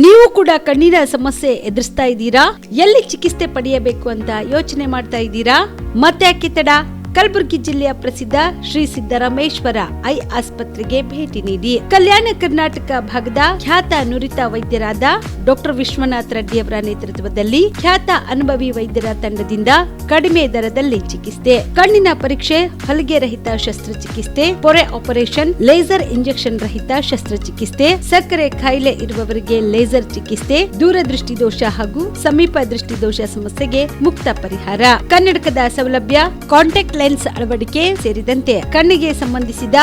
ನೀವು ಕೂಡ ಕಣ್ಣಿನ ಸಮಸ್ಯೆ ಎದುರಿಸ್ತಾ ಇದ್ದೀರಾ? ಎಲ್ಲಿ ಚಿಕಿತ್ಸೆ ಪಡೆಯಬೇಕು ಅಂತ ಯೋಚನೆ ಮಾಡ್ತಾ ಇದ್ದೀರಾ? ಮತ್ತೆ ಯಾಕೆ ತಡ? ಕಲಬುರಗಿ ಜಿಲ್ಲೆಯ ಪ್ರಸಿದ್ಧ ಶ್ರೀ ಸಿದ್ದರಾಮೇಶ್ವರ ಐ ಆಸ್ಪತ್ರೆಗೆ ಭೇಟಿ ನೀಡಿ ಕಲ್ಯಾಣ ಕರ್ನಾಟಕ ಭಾಗದ ಖ್ಯಾತ ನುರಿತ ವೈದ್ಯರಾದ ಡಾಕ್ಟರ್ ವಿಶ್ವನಾಥ್ ರೆಡ್ಡಿ ಅವರ ನೇತೃತ್ವದಲ್ಲಿ ಖ್ಯಾತ ಅನುಭವಿ ವೈದ್ಯರ ತಂಡದಿಂದ ಕಡಿಮೆ ದರದಲ್ಲಿ ಚಿಕಿತ್ಸೆ, ಕಣ್ಣಿನ ಪರೀಕ್ಷೆ, ಹೊಲಿಗೆ ರಹಿತ ಶಸ್ತ್ರಚಿಕಿತ್ಸೆ, ಪೊರೆ ಆಪರೇಷನ್, ಲೇಸರ್ ಇಂಜೆಕ್ಷನ್ ರಹಿತ ಶಸ್ತ್ರಚಿಕಿತ್ಸೆ, ಸಕ್ಕರೆ ಕಾಯಿಲೆ ಇರುವವರಿಗೆ ಲೇಸರ್ ಚಿಕಿತ್ಸೆ, ದೂರದೃಷ್ಟಿ ದೋಷ ಹಾಗೂ ಸಮೀಪ ದೃಷ್ಟಿ ದೋಷ ಸಮಸ್ಯೆಗೆ ಮುಕ್ತ ಪರಿಹಾರ, ಕನ್ನಡಕದ ಸೌಲಭ್ಯ, ಕಾಂಟ್ಯಾಕ್ಟ್ ಲೆನ್ಸ್ ಅಳವಡಿಕೆ ಸೇರಿದಂತೆ ಕಣ್ಣಿಗೆ ಸಂಬಂಧಿಸಿದ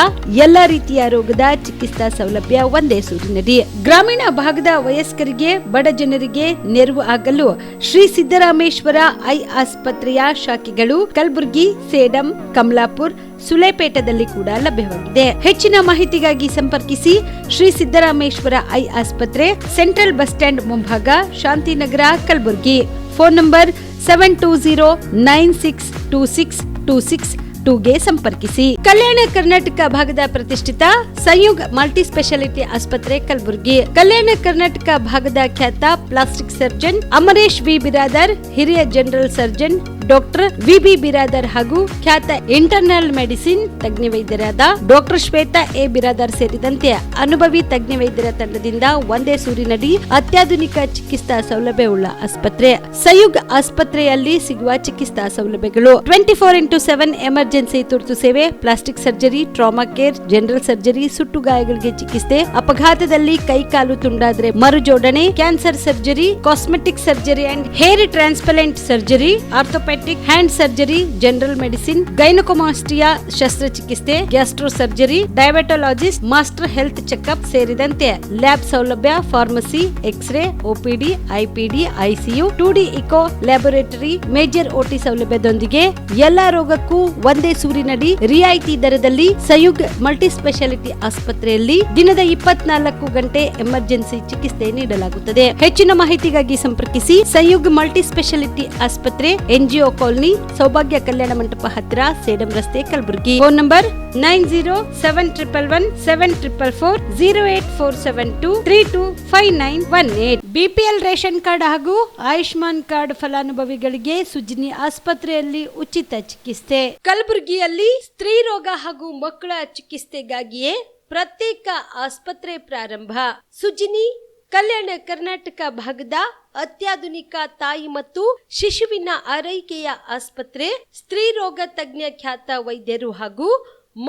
ಎಲ್ಲಾ ರೀತಿಯ ರೋಗದ ಚಿಕಿತ್ಸಾ ಸೌಲಭ್ಯ ಒಂದೇ ಸೂರಿನಡಿ. ಗ್ರಾಮೀಣ ಭಾಗದ ವಯಸ್ಕರಿಗೆ, ಬಡ ಜನರಿಗೆ ನೆರವು ಆಗಲು ಶ್ರೀ ಸಿದ್ದರಾಮೇಶ್ವರ ಐ ಆಸ್ಪತ್ರೆಯ ಶಾಖೆಗಳು ಕಲಬುರಗಿ, ಸೇಡಂ, ಕಮಲಾಪುರ್, ಸುಲೇಪೇಟದಲ್ಲಿ ಕೂಡ ಲಭ್ಯವಾಗಿದೆ. ಹೆಚ್ಚಿನ ಮಾಹಿತಿಗಾಗಿ ಸಂಪರ್ಕಿಸಿ ಶ್ರೀ ಸಿದ್ದರಾಮೇಶ್ವರ ಐ ಆಸ್ಪತ್ರೆ, ಸೆಂಟ್ರಲ್ ಬಸ್ ಸ್ಟ್ಯಾಂಡ್ ಮುಂಭಾಗ, ಶಾಂತಿನಗರ, ಕಲಬುರಗಿ. ಫೋನ್ ನಂಬರ್ 7209626262ಗೆ ಸಂಪರ್ಕಿಸಿ. ಕಲ್ಯಾಣ ಕರ್ನಾಟಕ ಭಾಗದ ಪ್ರತಿಷ್ಠಿತ ಸಂಯುಗ್ ಮಲ್ಟಿ ಸ್ಪೆಷಾಲಿಟಿ ಆಸ್ಪತ್ರೆ ಕಲಬುರಗಿ. ಕಲ್ಯಾಣ ಕರ್ನಾಟಕ ಭಾಗದ ಖ್ಯಾತ plastic surgeon Amaresh V Biradar, ಹಿರಿಯ general surgeon doctor V B. Biradar ಹಾಗೂ ಖ್ಯಾತ ಇಂಟರ್ನಲ್ ಮೆಡಿಸಿನ್ ತಜ್ಞ ವೈದ್ಯರಾದ ಡಾಕ್ಟರ್ ಶ್ವೇತಾ ಎ. ಬಿರಾದರ್ ಸೇರಿದಂತೆ ಅನುಭವಿ ತಜ್ಞ ವೈದ್ಯರ ತಂಡದಿಂದ ಒಂದೇ ಸೂರಿನಡಿ ಅತ್ಯಾಧುನಿಕ ಚಿಕಿತ್ಸಾ ಸೌಲಭ್ಯವುಳ್ಳ ಆಸ್ಪತ್ರೆ. ಸಂಯುಗ್ ಆಸ್ಪತ್ರೆಯಲ್ಲಿ ಸಿಗುವ ಚಿಕಿತ್ಸಾ ಸೌಲಭ್ಯಗಳು: 24x7 ಎಮರ್ಜೆನ್ಸಿ ತುರ್ತು ಸೇವೆ, plastic surgery, trauma care, general surgery, ಸುಟ್ಟು ಗಾಯಗಳಿಗೆ ಚಿಕಿತ್ಸೆ, ಅಪಘಾತದಲ್ಲಿ ಕೈಕಾಲು ತುಂಡಾದ್ರೆ ಮರುಜೋಡಣೆ, cancer surgery, cosmetic surgery and hair transplant surgery, orthopaedic hand surgery, general medicine, gynaecomastia ಶಸ್ತ್ರಚಿಕಿತ್ಸೆ, gastro surgery, diabetologist, master health checkup ಸೇರಿದಂತೆ ಲ್ಯಾಬ್ ಸೌಲಭ್ಯ, pharmacy, X-ray, OPD, IPD, ICU, 2D echo laboratory, major OT ಸೌಲಭ್ಯದೊಂದಿಗೆ ಎಲ್ಲಾ ರೋಗಕ್ಕೂ ಒಂದೇ ಸೂರಿನಡಿ ರಿಯಾಯಿತಿ ದರದಲ್ಲಿ ಸಂಯುಗ್ multi speciality ಆಸ್ಪತ್ರೆಯಲ್ಲಿ ದಿನದ 24 ಗಂಟೆ ಎಮರ್ಜೆನ್ಸಿ ಚಿಕಿತ್ಸೆ ನೀಡಲಾಗುತ್ತದೆ. ಹೆಚ್ಚಿನ ಮಾಹಿತಿಗಾಗಿ ಸಂಪರ್ಕಿಸಿ ಸಂಯುಗ್ ಮಲ್ಟಿ ಸ್ಪೆಷಾಲಿಟಿ ಆಸ್ಪತ್ರೆ, NGO ಕಾಲೋನಿ, ಸೌಭಾಗ್ಯ ಕಲ್ಯಾಣ ಮಂಟಪ ಹತ್ತಿರ, ಸೇಡಂ ರಸ್ತೆ, Kalaburagi. Phone number 9071117444, 08472325918. BPL ration card ಹಾಗೂ ಆಯುಷ್ಮಾನ್ ಕಾರ್ಡ್ ಫಲಾನುಭವಿಗಳಿಗೆ ಸುಜಿನಿ ಆಸ್ಪತ್ರೆಯಲ್ಲಿ ಉಚಿತ ಚಿಕಿತ್ಸೆ. ಕಲಬುರಗಿಯಲ್ಲಿ ಸ್ತ್ರೀ ರೋಗ ಹಾಗೂ ಮಕ್ಕಳ ಚಿಕಿತ್ಸೆಗಾಗಿಯೇ ಪ್ರತ್ಯೇಕ ಆಸ್ಪತ್ರೆ ಪ್ರಾರಂಭ. ಸುಜಿನಿ ಕಲ್ಯಾಣ ಕರ್ನಾಟಕ ಭಾಗದ ಅತ್ಯಾಧುನಿಕ ತಾಯಿ ಮತ್ತು ಶಿಶುವಿನ ಆರೈಕೆಯ ಆಸ್ಪತ್ರೆ. ಸ್ತ್ರೀ ರೋಗ ತಜ್ಞ ಖ್ಯಾತ ವೈದ್ಯರು ಹಾಗೂ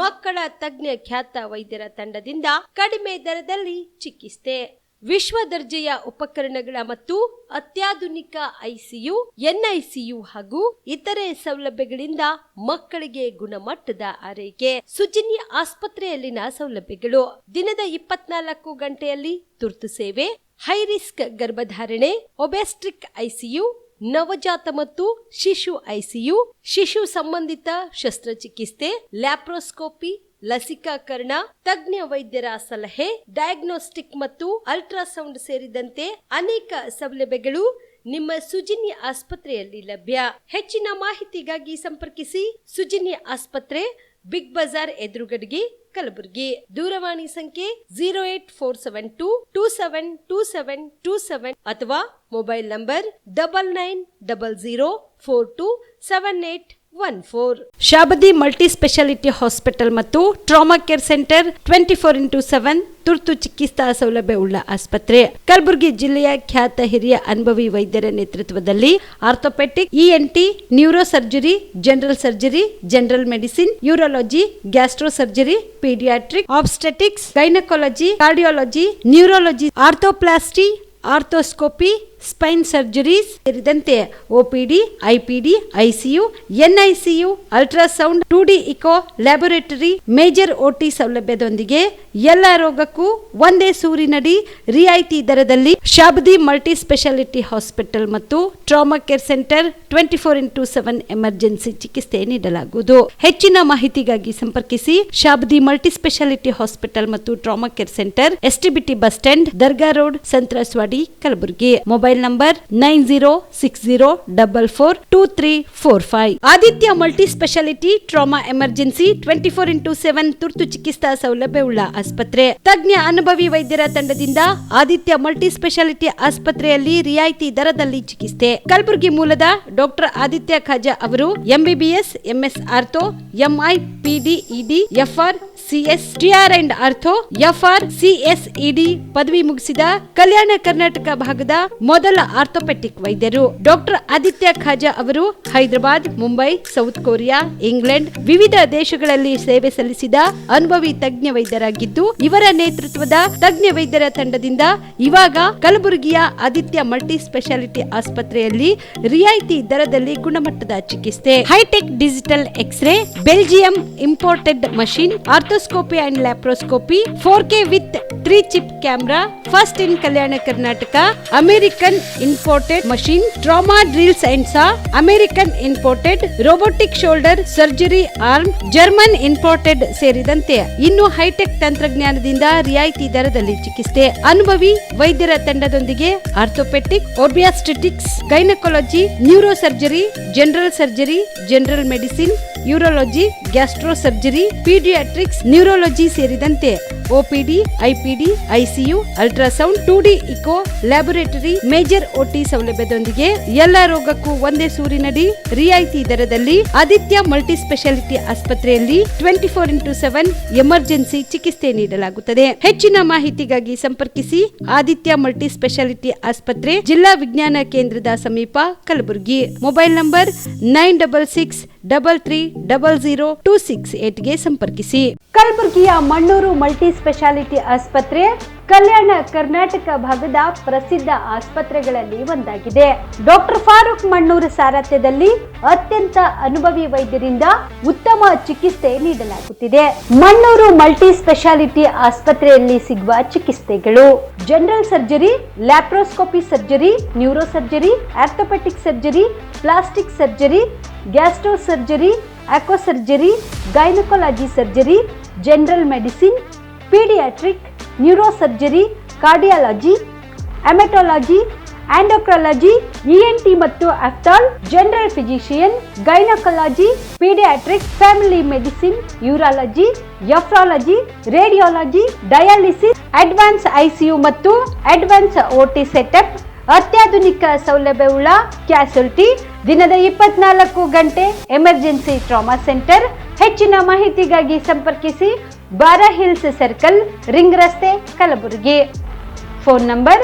ಮಕ್ಕಳ ತಜ್ಞ ಖ್ಯಾತ ವೈದ್ಯರ ತಂಡದಿಂದ ಕಡಿಮೆ ದರದಲ್ಲಿ ಚಿಕಿತ್ಸೆ, ವಿಶ್ವ ದರ್ಜೆಯ ಉಪಕರಣಗಳ ಮತ್ತು ಅತ್ಯಾಧುನಿಕ ICU, NICU ಹಾಗೂ ಇತರೆ ಸೌಲಭ್ಯಗಳಿಂದ ಮಕ್ಕಳಿಗೆ ಗುಣಮಟ್ಟದ ಆರೈಕೆ. ಸುಜಿನಿ ಆಸ್ಪತ್ರೆಯಲ್ಲಿನ ಸೌಲಭ್ಯಗಳು: ದಿನದ 24 ಗಂಟೆಯಲ್ಲಿ ತುರ್ತು ಸೇವೆ, ಹೈ ರಿಸ್ಕ್ ಗರ್ಭಧಾರಣೆ, ಒಬೆಸ್ಟ್ರಿಕ್ ICU, ನವಜಾತ ಮತ್ತು ಶಿಶು ICU, ಶಿಶು ಸಂಬಂಧಿತ ಶಸ್ತ್ರಚಿಕಿತ್ಸೆ, ಲ್ಯಾಪ್ರೋಸ್ಕೋಪಿ, ಲಸಿಕಾಕರಣ, ತಜ್ಞ ವೈದ್ಯರ ಸಲಹೆ, ಡಯಾಗ್ನೋಸ್ಟಿಕ್ ಮತ್ತು ಅಲ್ಟ್ರಾಸೌಂಡ್ ಸೇರಿದಂತೆ ಅನೇಕ ಸೌಲಭ್ಯಗಳು ನಿಮ್ಮ ಸುಜಿನಿ ಆಸ್ಪತ್ರೆಯಲ್ಲಿ ಲಭ್ಯ. ಹೆಚ್ಚಿನ ಮಾಹಿತಿಗಾಗಿ ಸಂಪರ್ಕಿಸಿ ಸುಜಿನಿ ಆಸ್ಪತ್ರೆ, ಬಿಗ್ ಬಜಾರ್ ಎದುರುಗಡೆಗೆ, ಕಲಬುರಗಿ. ದೂರವಾಣಿ ಸಂಖ್ಯೆ 08472272727 ಅಥವಾ mobile number 9900427814. Shabadi multi speciality hospital ಮತ್ತು ಟ್ರಾಮಾ ಕೇರ್ ಸೆಂಟರ್ 24x7 ತುರ್ತು ಚಿಕಿತ್ಸಾ ಸೌಲಭ್ಯವುಳ್ಳ ಆಸ್ಪತ್ರೆ. ಕಲಬುರಗಿ ಜಿಲ್ಲೆಯ ಖ್ಯಾತ ಹಿರಿಯ ಅನುಭವಿ ವೈದ್ಯರ ನೇತೃತ್ವದಲ್ಲಿ orthopaedic, ENT, neuro surgery, general surgery, general medicine, urology, gastro surgery, paediatric, obstetrics, gynaecology, cardiology, neurology, arthroplasty, arthroscopy, spine surgeries ಸೇರಿದಂತೆ OPD, IPD, ICU, NICU, ultrasound, 2D echo laboratory, major OT ಸೌಲಭ್ಯದೊಂದಿಗೆ ಎಲ್ಲ ರೋಗಕ್ಕೂ ಒಂದೇ ಸೂರಿನಡಿ ರಿಯಾಯಿತಿ ದರದಲ್ಲಿ ಶಾಬದಿ ಮಲ್ಟಿ ಸ್ಪೆಷಾಲಿಟಿ ಹಾಸ್ಪಿಟಲ್ ಮತ್ತು trauma care centre 24x7 emergency ಚಿಕಿತ್ಸೆ ನೀಡಲಾಗುವುದು. ಹೆಚ್ಚಿನ ಮಾಹಿತಿಗಾಗಿ ಸಂಪರ್ಕಿಸಿ ಶಾಬದಿ ಮಲ್ಟಿ ಸ್ಪೆಷಾಲಿಟಿ ಹಾಸ್ಪಿಟಲ್ ಮತ್ತು trauma care centre, STBT bus stand, Dargah road, ಸಂತ್ರಸ್ವಾಡಿ, Kalaburagi. Mobile mobile number 9060442345. Aditya multi speciality trauma emergency 24x7 ತುರ್ತು ಚಿಕಿತ್ಸಾ ಸೌಲಭ್ಯವುಳ್ಳ ಆಸ್ಪತ್ರೆ. ತಜ್ಞ ಅನುಭವಿ ವೈದ್ಯರ ತಂಡದಿಂದ ಆದಿತ್ಯ ಮಲ್ಟಿ ಸ್ಪೆಷಾಲಿಟಿ ಆಸ್ಪತ್ರೆಯಲ್ಲಿ ರಿಯಾಯಿತಿ ದರದಲ್ಲಿ ಚಿಕಿತ್ಸೆ. ಕಲಬುರಗಿ ಮೂಲದ ಡಾಕ್ಟರ್ ಆದಿತ್ಯ ಖಾಜಾ ಅವರು MBBS, MS ortho, MI, PD, ED, FR, CS, TR and ortho, FR, CSED ಪದವಿ ಮುಗಿಸಿದ ಕಲ್ಯಾಣ ಕರ್ನಾಟಕ ಭಾಗದ ಮೊದಲ ಆರ್ಥೋಪೆಟಿಕ್ ವೈದ್ಯರು. ಡಾಕ್ಟರ್ ಆದಿತ್ಯ ಖಾಜಾ ಅವರು Hyderabad, Mumbai, south Korea, England ವಿವಿಧ ದೇಶಗಳಲ್ಲಿ ಸೇವೆ ಸಲ್ಲಿಸಿದ ಅನುಭವಿ ತಜ್ಞ ವೈದ್ಯರಾಗಿದ್ದು, ಇವರ ನೇತೃತ್ವದ ತಜ್ಞ ವೈದ್ಯರ ತಂಡದಿಂದ ಇವಾಗ ಕಲಬುರಗಿಯ ಆದಿತ್ಯ ಮಲ್ಟಿ ಸ್ಪೆಷಾಲಿಟಿ ಆಸ್ಪತ್ರೆಯಲ್ಲಿ ರಿಯಾಯಿತಿ ದರದಲ್ಲಿ ಗುಣಮಟ್ಟದ ಚಿಕಿತ್ಸೆ. Hi-tech digital X-ray, Belgium imported machine, arthroscopy and laparoscopy, 4K with 3 chip camera, first in Kalyana Karnataka. American imported machine, trauma drills and saw, American imported robotic shoulder surgery arm, German imported ಸೇರಿದಂತೆ ಇನ್ನು high tech ತಂತ್ರಜ್ಞಾನದಿಂದ ರಿಯಾಯಿತಿ ದರದಲ್ಲಿ ಚಿಕಿತ್ಸೆ. ಅನುಭವಿ ವೈದ್ಯರ ತಂಡದೊಂದಿಗೆ orthopaedic, obstetrics, gynaecology, neuro surgery, general surgery, general medicine, urology, gastro surgery, paediatrics, neurology ಸೇರಿದಂತೆ OPD, IPD, ICU, ultrasound, 2D echo, laboratory, major OT ಸೌಲಭ್ಯದೊಂದಿಗೆ ಎಲ್ಲ ರೋಗಕ್ಕೂ ಒಂದೇ ಸೂರಿನಡಿ ರಿಯಾಯಿತಿ ದರದಲ್ಲಿ ಆದಿತ್ಯ ಮಲ್ಟಿ ಸ್ಪೆಷಾಲಿಟಿ ಆಸ್ಪತ್ರೆಯಲ್ಲಿ 24x7 ಎಮರ್ಜೆನ್ಸಿ ಚಿಕಿತ್ಸೆ ನೀಡಲಾಗುತ್ತದೆ. ಹೆಚ್ಚಿನ ಮಾಹಿತಿಗಾಗಿ ಸಂಪರ್ಕಿಸಿ ಆದಿತ್ಯ ಮಲ್ಟಿ ಸ್ಪೆಷಾಲಿಟಿ ಆಸ್ಪತ್ರೆ, ಜಿಲ್ಲಾ ವಿಜ್ಞಾನ ಕೇಂದ್ರದ ಸಮೀಪ, ಕಲಬುರಗಿ. ಮೊಬೈಲ್ ನಂಬರ್ 9663300268ಗೆ ಸಂಪರ್ಕಿಸಿ. ಕಲಬುರಗಿಯ ಮಣ್ಣೂರು ಮಲ್ಟಿ ಸ್ಪೆಷಾಲಿಟಿ ಆಸ್ಪತ್ರೆ ಕಲ್ಯಾಣ ಕರ್ನಾಟಕ ಭಾಗದ ಪ್ರಸಿದ್ಧ ಆಸ್ಪತ್ರೆಗಳಲ್ಲಿ ಒಂದಾಗಿದೆ. ಡಾಕ್ಟರ್ ಫಾರೂಕ್ ಮಣ್ಣೂರು ಸಾರಥ್ಯದಲ್ಲಿ ಅತ್ಯಂತ ಅನುಭವಿ ವೈದ್ಯರಿಂದ ಉತ್ತಮ ಚಿಕಿತ್ಸೆ ನೀಡಲಾಗುತ್ತಿದೆ. ಮಣ್ಣೂರು ಮಲ್ಟಿ ಸ್ಪೆಷಾಲಿಟಿ ಆಸ್ಪತ್ರೆಯಲ್ಲಿ ಸಿಗುವ ಚಿಕಿತ್ಸೆಗಳು: general surgery, laparoscopy surgery, neuro surgery, orthopaedic surgery, plastic surgery, gastro surgery, onco surgery, gynaecology surgery, general medicine, paediatric, neuro surgery, cardiology, haematology, endocrinology, ENT ಮತ್ತು ophthal, general physician, gynaecology, paediatric, family medicine, urology, nephrology, radiology, dialysis, advance ICU ಮತ್ತು advance OT setup, ಅತ್ಯಾಧುನಿಕ ಸೌಲಭ್ಯವುಳ್ಳ ಕ್ಯಾಸುಲಿಟಿ, ದಿನದ 24 ಗಂಟೆ emergency trauma centre. ಹೆಚ್ಚಿನ ಮಾಹಿತಿಗಾಗಿ ಸಂಪರ್ಕಿಸಿ ಬಾರಾ hills circle, ring ರಸ್ತೆ, Kalaburagi. Phone number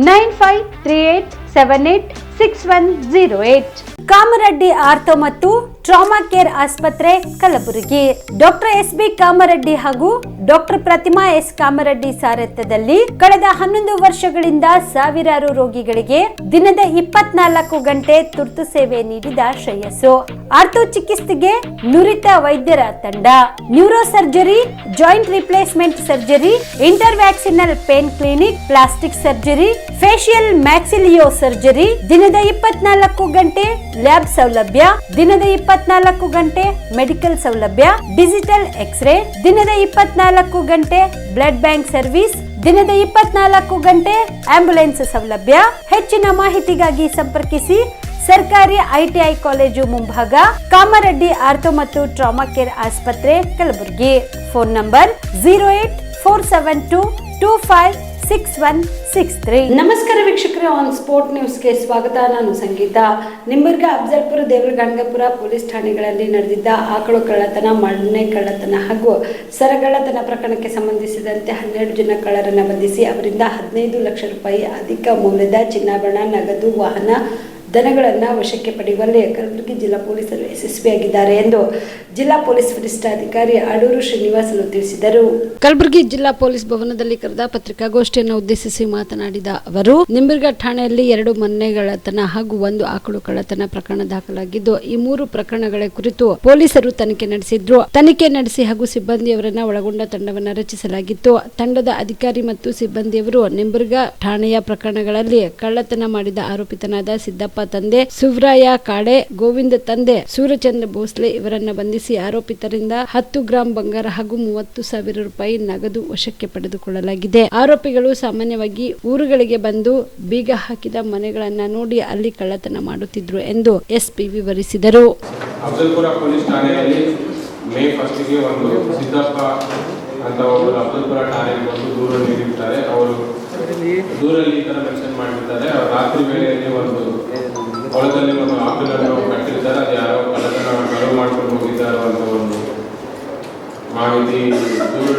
9538786108. Kamareddy ortho ಮತ್ತು ಟ್ರಾಮಾ ಕೇರ್ ಆಸ್ಪತ್ರೆ, ಕಲಬುರಗಿ. ಡಾಕ್ಟರ್ SB ಕಾಮರೆಡ್ಡಿ ಹಾಗೂ ಡಾಕ್ಟರ್ ಪ್ರತಿಮಾ S ಕಾಮರೆಡ್ಡಿ ಸಾರಥ್ಯದಲ್ಲಿ ಕಳೆದ 11 ವರ್ಷಗಳಿಂದ ಸಾವಿರಾರು ರೋಗಿಗಳಿಗೆ ದಿನದ 24 ಗಂಟೆ ತುರ್ತು ಸೇವೆ ನೀಡಿದ ಶ್ರೇಯಸ್ಸು. ಆರ್ಥೋ ಚಿಕಿತ್ಸೆಗೆ ನುರಿತ ವೈದ್ಯರ ತಂಡ, neuro surgery, joint replacement surgery, interventional pain clinic, plastic surgery, facial maxillo surgery, ದಿನದ 24 ಗಂಟೆ ಲ್ಯಾಬ್ ಸೌಲಭ್ಯ, ದಿನದ 24 ಗಂಟೆ ಮೆಡಿಕಲ್ ಸೌಲಭ್ಯ, ಡಿಜಿಟಲ್ ಎಕ್ಸ್ರೇ, ದಿನದ 24 ಗಂಟೆ ಬ್ಲಡ್ ಬ್ಯಾಂಕ್ ಸರ್ವಿಸ್, ದಿನದ 24 ಗಂಟೆ ಆಂಬ್ಯುಲೆನ್ಸ್ ಸೌಲಭ್ಯ. ಹೆಚ್ಚಿನ ಮಾಹಿತಿಗಾಗಿ ಸಂಪರ್ಕಿಸಿ ಸರ್ಕಾರಿ ITI ಕಾಲೇಜು ಮುಂಭಾಗ, ಕಾಮರೆಡ್ಡಿ ಆರ್ಥೋ ಮತ್ತು ಟ್ರಾಮಾ ಕೇರ್ ಆಸ್ಪತ್ರೆ, ಕಲಬುರಗಿ. Phone number 08472256163. ನಮಸ್ಕಾರ ವೀಕ್ಷಕರೇ, ಆನ್ ಸ್ಪೋರ್ಟ್ ನ್ಯೂಸ್ಗೆ ಸ್ವಾಗತ. ನಾನು ಸಂಗೀತ. ನಿಂಬರ್ಗ, ಅಫಜಲ್ಪುರ, ದೇವರಗಂಗಾಪುರ ಪೊಲೀಸ್ ಠಾಣೆಗಳಲ್ಲಿ ನಡೆದಿದ್ದ ಆಕಳು ಕಳ್ಳತನ, ಮಣ್ಣೆ ಕಳ್ಳತನ ಹಾಗೂ ಸರಗಳ್ಳತನ ಪ್ರಕರಣಕ್ಕೆ ಸಂಬಂಧಿಸಿದಂತೆ 12 ಜನ ಕಳ್ಳರನ್ನು ಬಂಧಿಸಿ ಅವರಿಂದ 15 ಲಕ್ಷ ರೂಪಾಯಿ ಅಧಿಕ ಮೌಲ್ಯದ ಚಿನ್ನಾಭರಣ, ನಗದು, ವಾಹನ, ದನಗಳನ್ನು ವಶಕ್ಕೆ ಪಡೆಯುವಲ್ಲಿ ಕಲಬುರಗಿ ಜಿಲ್ಲಾ ಪೊಲೀಸರು ಯಶಸ್ವಿಯಾಗಿದ್ದಾರೆ ಎಂದು ಜಿಲ್ಲಾ ಪೊಲೀಸ್ ವರಿಷ್ಠಾಧಿಕಾರಿ ಅಡೂರು ಶ್ರೀನಿವಾಸಲು ತಿಳಿಸಿದರು. ಕಲಬುರಗಿ ಜಿಲ್ಲಾ ಪೊಲೀಸ್ ಭವನದಲ್ಲಿ ಕರೆದ ಪತ್ರಿಕಾಗೋಷ್ಠಿಯನ್ನು ಉದ್ದೇಶಿಸಿ ಮಾತನಾಡಿದ ಅವರು, ನಿಂಬರ್ಗ ಠಾಣೆಯಲ್ಲಿ 2 ಮನೆಗಳ್ಳತನ ಹಾಗೂ 1 ಆಕಳು ಕಳ್ಳತನ ಪ್ರಕರಣ ದಾಖಲಾಗಿದ್ದು, ಈ 3 ಪ್ರಕರಣಗಳ ಕುರಿತು ಪೊಲೀಸರು ತನಿಖೆ ನಡೆಸಿದ್ರು. ತನಿಖೆ ನಡೆಸಿ ಹಾಗೂ ಸಿಬ್ಬಂದಿಯವರನ್ನ ಒಳಗೊಂಡ ತಂಡವನ್ನು ರಚಿಸಲಾಗಿತ್ತು. ತಂಡದ ಅಧಿಕಾರಿ ಮತ್ತು ಸಿಬ್ಬಂದಿಯವರು ನಿಂಬರ್ಗ ಠಾಣೆಯ ಪ್ರಕರಣಗಳಲ್ಲಿ ಕಳ್ಳತನ ಮಾಡಿದ ಆರೋಪಿತನಾದ ಸಿದ್ದಪ್ಪ ತಂದೆ ಸುವ್ರಾಯ ಕಾಡೆ, ಗೋವಿಂದ ತಂದೆ ಸೂರ್ಯಚಂದ್ರ ಭೋಸ್ಲೆ ಇವರನ್ನ ಬಂಧಿಸಿ ಆರೋಪಿತರಿಂದ 10 ಗ್ರಾಂ ಬಂಗಾರ ಹಾಗೂ 30,000 ರೂಪಾಯಿ ನಗದು ವಶಕ್ಕೆ ಪಡೆದುಕೊಳ್ಳಲಾಗಿದೆ. ಆರೋಪಿಗಳು ಸಾಮಾನ್ಯವಾಗಿ ಊರುಗಳಿಗೆ ಬಂದು ಬೀಗ ಹಾಕಿದ ಮನೆಗಳನ್ನ ನೋಡಿ ಅಲ್ಲಿ ಕಳ್ಳತನ ಮಾಡುತ್ತಿದ್ರು ಎಂದು ಎಸ್ಪಿ ವಿವರಿಸಿದರು. ಅಫಜಲ್ಪುರ ಪೊಲೀಸ್ ಠಾಣೆಯಲ್ಲಿ ಮೇ 1ಗೆ ಒಂದು ಸಿದ್ದಪ್ಪ ಅಂತ ಒಬ್ಬರು ಅಫಜಲ್ಪುರ ಠಾಣೆಗೆ ಬಂದು ದೂರ ನೀಡಿರ್ತಾರೆ. ಅವರು ದೂರಲ್ಲಿ ಈ ತರ ಮೆನ್ಷನ್ ಮಾಡಿರ್ತಾರೆ. ರಾತ್ರಿ ವೇಳೆಯಲ್ಲಿ ಒಂದು ಹೊಲದಲ್ಲಿ ಒಂದು ಆಕಳನ್ನು ಕಟ್ಟಿರ್ತಾರೆ. ಅದು ಯಾರೋ ಕಳ್ಳತನ ಕಳುವು ಮಾಡ್ಕೊಂಡು ಹೋಗಿದ್ದಾರೋ ಅಂತ ಒಂದು ಮಾಹಿತಿ ದೂರ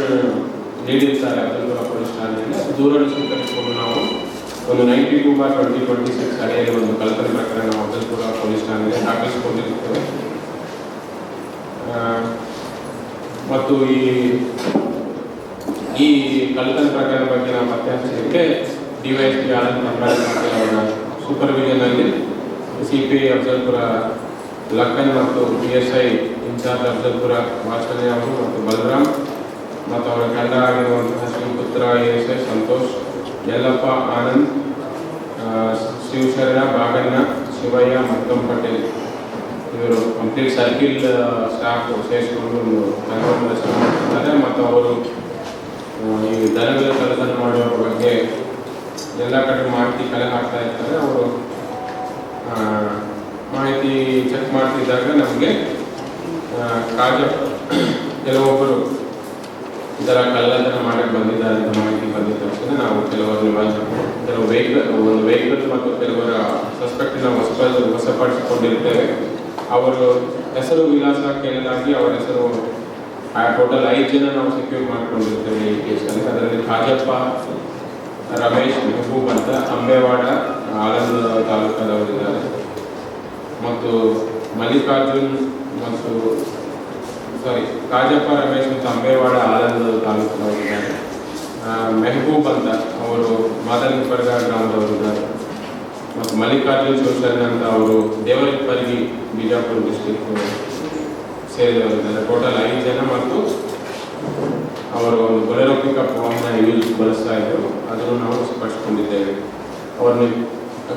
ನೀಡಿರ್ತಾರೆ ಅಫಜಲ್ಪುರ ಪೊಲೀಸ್ ಠಾಣೆಯಲ್ಲಿ. ದೂರನ್ನು ಸ್ವೀಕರಿಸಿಕೊಂಡು ನಾವು ಒಂದು 92/2026 ಅಡಿಯಲ್ಲಿ ಒಂದು ಕಳ್ಳತನ ಪ್ರಕರಣ ಅಫಜಲ್ಪುರ ಪೊಲೀಸ್ ಠಾಣೆಯಲ್ಲಿ ದಾಖಲಿಸಿಕೊಂಡಿರುತ್ತೇವೆ. ಮತ್ತು ಈ ಕಳ್ಳತನ ಪ್ರಕರಣ ಬಗ್ಗೆ ನಾವು ಪತ್ತೆ ಹಚ್ಚಲಿಕ್ಕೆ ಡಿವೈಎಸ್ಪಿ ಆನಂದ್ ಅವರ ಸೂಪರ್ವಿಷನ್ ಅಲ್ಲಿ CPI ಅಫಜಲ್ಪುರ ಲಕ್ಕನ್ ಮತ್ತು PSI ಇನ್ಚಾರ್ಜ್ ಅಫಜಲ್ಪುರ ವಾತ್ಸಲ್ಯ ಅವರು ಮತ್ತು ಬಲರಾಮ್ ಮತ್ತು ಅವರ ತಂಡ ಆಗಿರುವಂತಹ ಶ್ರೀಪುತ್ರ ASI ಸಂತೋಷ್, ಯಲ್ಲಪ್ಪ, ಆನಂದ್, ಶಿವಶರಣ, ಬಾಗಣ್ಣ, ಶಿವಯ್ಯ, ಮತ್ತೊಂ ಪಟೇಲ್ ಇವರು ಕಂಪ್ಲೀಟ್ ಸರ್ಕಿಲ್ ಸ್ಟಾಫ್ ಸೇರಿಸಿಕೊಂಡು ಒಂದು ತಂಡವನ್ನು ರಚನೆ ಮಾಡಿದ್ದಾರೆ. ಮತ್ತು ಅವರು ಈ ದನಗಳ ಕಳ್ಳತನ ಮಾಡುವ ಬಗ್ಗೆ ಎಲ್ಲ ಕಡೆ ಮಾಹಿತಿ ಕಲೆ ಹಾಕ್ತಾ ಇರ್ತಾರೆ. ಅವರು ಮಾಹಿತಿ ಚೆಕ್ ಮಾಡ್ತಿದ್ದಾಗ ನಮಗೆ ಕೆಲವೊಬ್ಬರು ಈ ಥರ ಕಳ್ಳತನ ಮಾಡಕ್ಕೆ ಬಂದಿದ್ದಾರೆ ಅಂತ ಮಾಹಿತಿ ಬಂದಿದ್ದ ತಕ್ಷಣ ನಾವು ಕೆಲವು ವೆಹಿಕಲ್ ಮತ್ತು ಕೆಲವರ ಸಸ್ಪೆಕ್ಟಿನ ವಶಪಡಿಸಿಕೊಂಡಿರ್ತೇವೆ. ಅವರು ಹೆಸರು ವಿಳಾಸ ಕೇಳಲಾಗಿ ಅವರ ಹೆಸರು ಟೋಟಲ್ 5 ಜನ ನಾವು ಸೆಕ್ಯೂರ್ ಮಾಡಿಕೊಂಡಿರ್ತೇವೆ ಈ ಕೇಸಲ್ಲಿ. ಅದರಲ್ಲಿ ಕಾಜಪ್ಪ, ರಮೇಶ್, ಮೆಹಬೂಬ್ ಅಂತ ಅಂಬೇವಾಡ ಆಳಂದ ತಾಲೂಕದವರಿದ್ದಾರೆ. ಮತ್ತು ಮಲ್ಲಿಕಾರ್ಜುನ್ ಮತ್ತು ಕಾಜಪ್ಪ, ರಮೇಶ್ ಮತ್ತು ಅಂಬೇವಾಡ ಆಳಂದ ತಾಲೂಕದವರಿದ್ದಾರೆ. ಮೆಹಬೂಬ್ ಅಂತ ಅವರು ಮಾದಲಿಪರ್ಗ ಗ್ರಾಮದವರಿದ್ದಾರೆ. ಮತ್ತು ಮಲ್ಲಿಕಾರ್ಜುನ್ ಶಿವಶರಣ ಅಂತ ಅವರು ದೇವರಪಲ್ಲಿ ಬಿಜಾಪುರ ಡಿಸ್ಟ್ರಿಕ್ಟ್ ಸೇರಿದವರಿದ್ದಾರೆ. ಟೋಟಲ್ 5 ಜನ. ಮತ್ತು ಅವರು ಒಂದು ಬೊಲೆರೋ ಪಿಕಪ್ ವಾಹನ ಬಳಸ್ತಾ ಇದ್ದರು, ಅದನ್ನು ನಾವು ಸ್ಪಷ್ಟಕೊಂಡಿದ್ದೇವೆ. ಅವರನ್ನು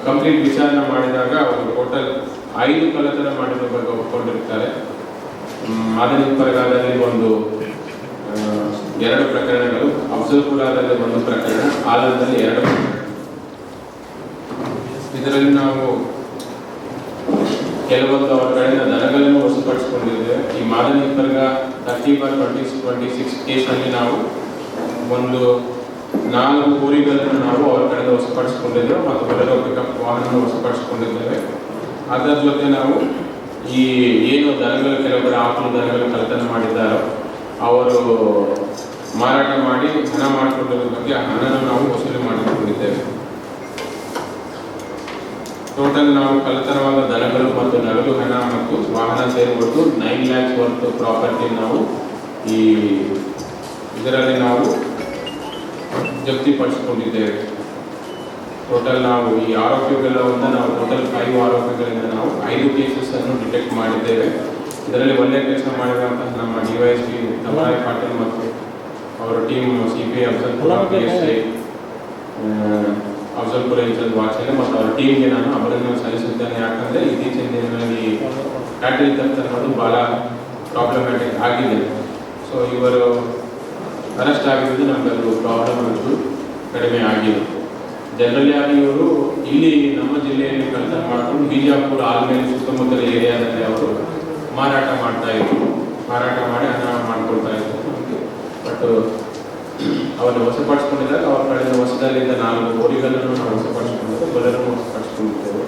ಕಂಪ್ಲೀಟ್ ವಿಚಾರಣೆ ಮಾಡಿದಾಗ ಅವರು ಟೋಟಲ್ 5 ಕಳ್ಳತನ ಮಾಡಿದ ಬಗ್ಗೆ ಒಪ್ಪಿಕೊಂಡಿರ್ತಾರೆ. ಮಾದಲಿಪರ್ಗದಲ್ಲಿ ಒಂದು 2 ಪ್ರಕರಣಗಳು, ಅಫಜಲ್ಪುರದಲ್ಲಿ 1 ಪ್ರಕರಣ, ಆಲಂದಲ್ಲಿ 2 ಪ್ರಕರಣ. ಇದರಲ್ಲಿ ನಾವು ಕೆಲವೊಂದು ಅವರ ಕಡೆಯಿಂದ ದನಗಳನ್ನು ವಶಪಡಿಸಿಕೊಂಡಿದ್ದೇವೆ. ಈ ಮಾದಲಿಪರ್ಗ 30/2026 ಕೇಸಲ್ಲಿ ನಾವು ಒಂದು 4 ಊರುಗಳನ್ನು ನಾವು ಅವರ ಕಡೆಯಿಂದ ವಶಪಡಿಸಿಕೊಂಡಿದ್ದೇವೆ ಮತ್ತು ಬೊಲೆರೋ ಪಿಕಪ್ ವಾಹನ ವಶಪಡಿಸಿಕೊಂಡಿದ್ದೇವೆ. ಅದರ ಜೊತೆ ನಾವು ಈ ಏನು ದನಗಳು ಕೆಲವೊಬ್ಬರು ಆಕಳು ದನಗಳು ಕಳ್ಳತನ ಮಾಡಿದ್ದಾರೋ ಅವರು ಮಾರಾಟ ಮಾಡಿ ಹಣ ಮಾಡಿಕೊಂಡಿರೋ ಬಗ್ಗೆ ಆ ಹಣನ ನಾವು ವಸೂಲಿ ಮಾಡಿಕೊಂಡಿದ್ದೇವೆ. ಟೋಟಲ್ ನಾವು ಕಳ್ಳತನವಾದ ದನಗಳು ಮತ್ತು ನಗದು ಹಣ ಮತ್ತು ವಾಹನ ಸೇರಿ ಒಟ್ಟು 9 lakhs ವರ್ತ್ ಪ್ರಾಪರ್ಟಿ ನಾವು ಈ ಇದರಲ್ಲಿ ನಾವು ಜಪ್ತಿಪಡಿಸಿಕೊಂಡಿದ್ದೇವೆ. ಟೋಟಲ್ ನಾವು ಈ ಆರೋಪಿಗಳಿಂದ ನಾವು ಟೋಟಲ್ 5 ಆರೋಪಿಗಳಿಂದ ನಾವು 5 ಕೇಸಸ್ ಅನ್ನು ಡಿಟೆಕ್ಟ್ ಮಾಡಿದ್ದೇವೆ. ಇದರಲ್ಲಿ ಒಳ್ಳೆಯ ಕೆಲಸ ಮಾಡಿರುವಂತಹ ನಮ್ಮ ಡಿವೈಎಸ್ಪಿ ತಮರಾಯ್ ಪಾಟೀಲ್ ಮತ್ತು ಅವರ team CPI Afzalpur PSI Afzalpur incharge Vatsalya ಮತ್ತು ಅವರ ಟೀಮ್ಗೆ ನಾನು ಅಭಿನಂದನೆ ಸಲ್ಲಿಸುತ್ತೇನೆ. ಯಾಕಂದರೆ ಇತ್ತೀಚಿನ ದಿನಗಳಲ್ಲಿ ಕ್ಯಾಟಲ್ ಥೆಫ್ಟ್ ಅನ್ನೋದು ಭಾಳ ಪ್ರಾಬ್ಲಮ್ಯಾಟಿಕ್ ಆಗಿದೆ. ಸೊ ಇವರು ಅರೆಸ್ಟ್ ಆಗಿದ್ದು ನಮಗದು ಪ್ರಾಬ್ಲಮ್ ಅಂತೂ ಕಡಿಮೆ ಆಗಿದೆ. ಜನರಲಿ ಆಗಿ ಇವರು ಇಲ್ಲಿ ನಮ್ಮ ಜಿಲ್ಲೆಯಲ್ಲಿ ಕಳ್ಳತನ ಮಾಡಿಕೊಂಡು ಬಿಜಾಪುರ ಆಲ್ಮೇಲೆ ಸುತ್ತಮುತ್ತಲ ಏರಿಯಾದಲ್ಲಿ ಅವರು ಮಾರಾಟ ಮಾಡ್ತಾ ಇದ್ರು. ಮಾರಾಟ ಮಾಡಿ ಹಣ ಮಾಡ್ಕೊಳ್ತಾ ಇದ್ರು. ಬಟ್ ಅವರನ್ನು ವಶಪಡಿಸಿಕೊಂಡಿದ್ದಾಗ ಅವರ ಕಡೆಯಿಂದ ವಶದಲ್ಲಿದ್ದ 4 ಊರುಗಳನ್ನು ನಾವು ವಶಪಡಿಸಿಕೊಂಡಿದ್ದೇವೆ, ಬೊಲೆರೋ ವಶಪಡಿಸಿಕೊಂಡಿದ್ದೇವೆ.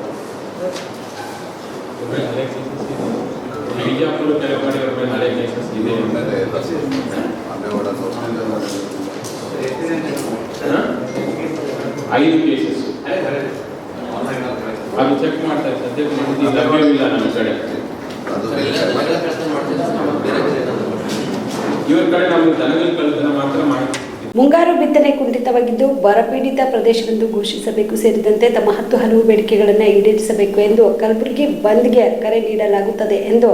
ಬಿಜಾಪುರ ಕೆಲವು ಕಡೆ ಅವರ ಮೇಲೆ ಹಳೆ ಕೇಸಸ್ ಇದೆ. 5 ಕೇಸಸ್ ಅದು ಚೆಕ್ ಮಾಡ್ತಾ ಇದ್ದಾರೆ. ಸದ್ಯಕ್ಕೆ ಮಾಹಿತಿ ಲಭ್ಯವಿಲ್ಲ ನಮ್ಮ ಕಡೆ. ಇವರ ಕಡೆ ನಮಗೆ ದನಗಳ ಕಳ್ಳತನ ಮಾತ್ರ ಮಾಹಿತಿ ಮುಂಗಾರು ಬಿತ್ತನೆ ಕುಂಠಿತವಾಗಿದ್ದು ಬರಪೀಡಿತ ಪ್ರದೇಶವೆಂದು ಘೋಷಿಸಬೇಕು ಸೇರಿದಂತೆ ತಮ್ಮ 10 ಹಲವು ಬೇಡಿಕೆಗಳನ್ನು ಈಡೇರಿಸಬೇಕು ಎಂದು ಕಲಬುರಗಿ ಬಂದ್ಗೆ ಕರೆ ನೀಡಲಾಗುತ್ತದೆ ಎಂದು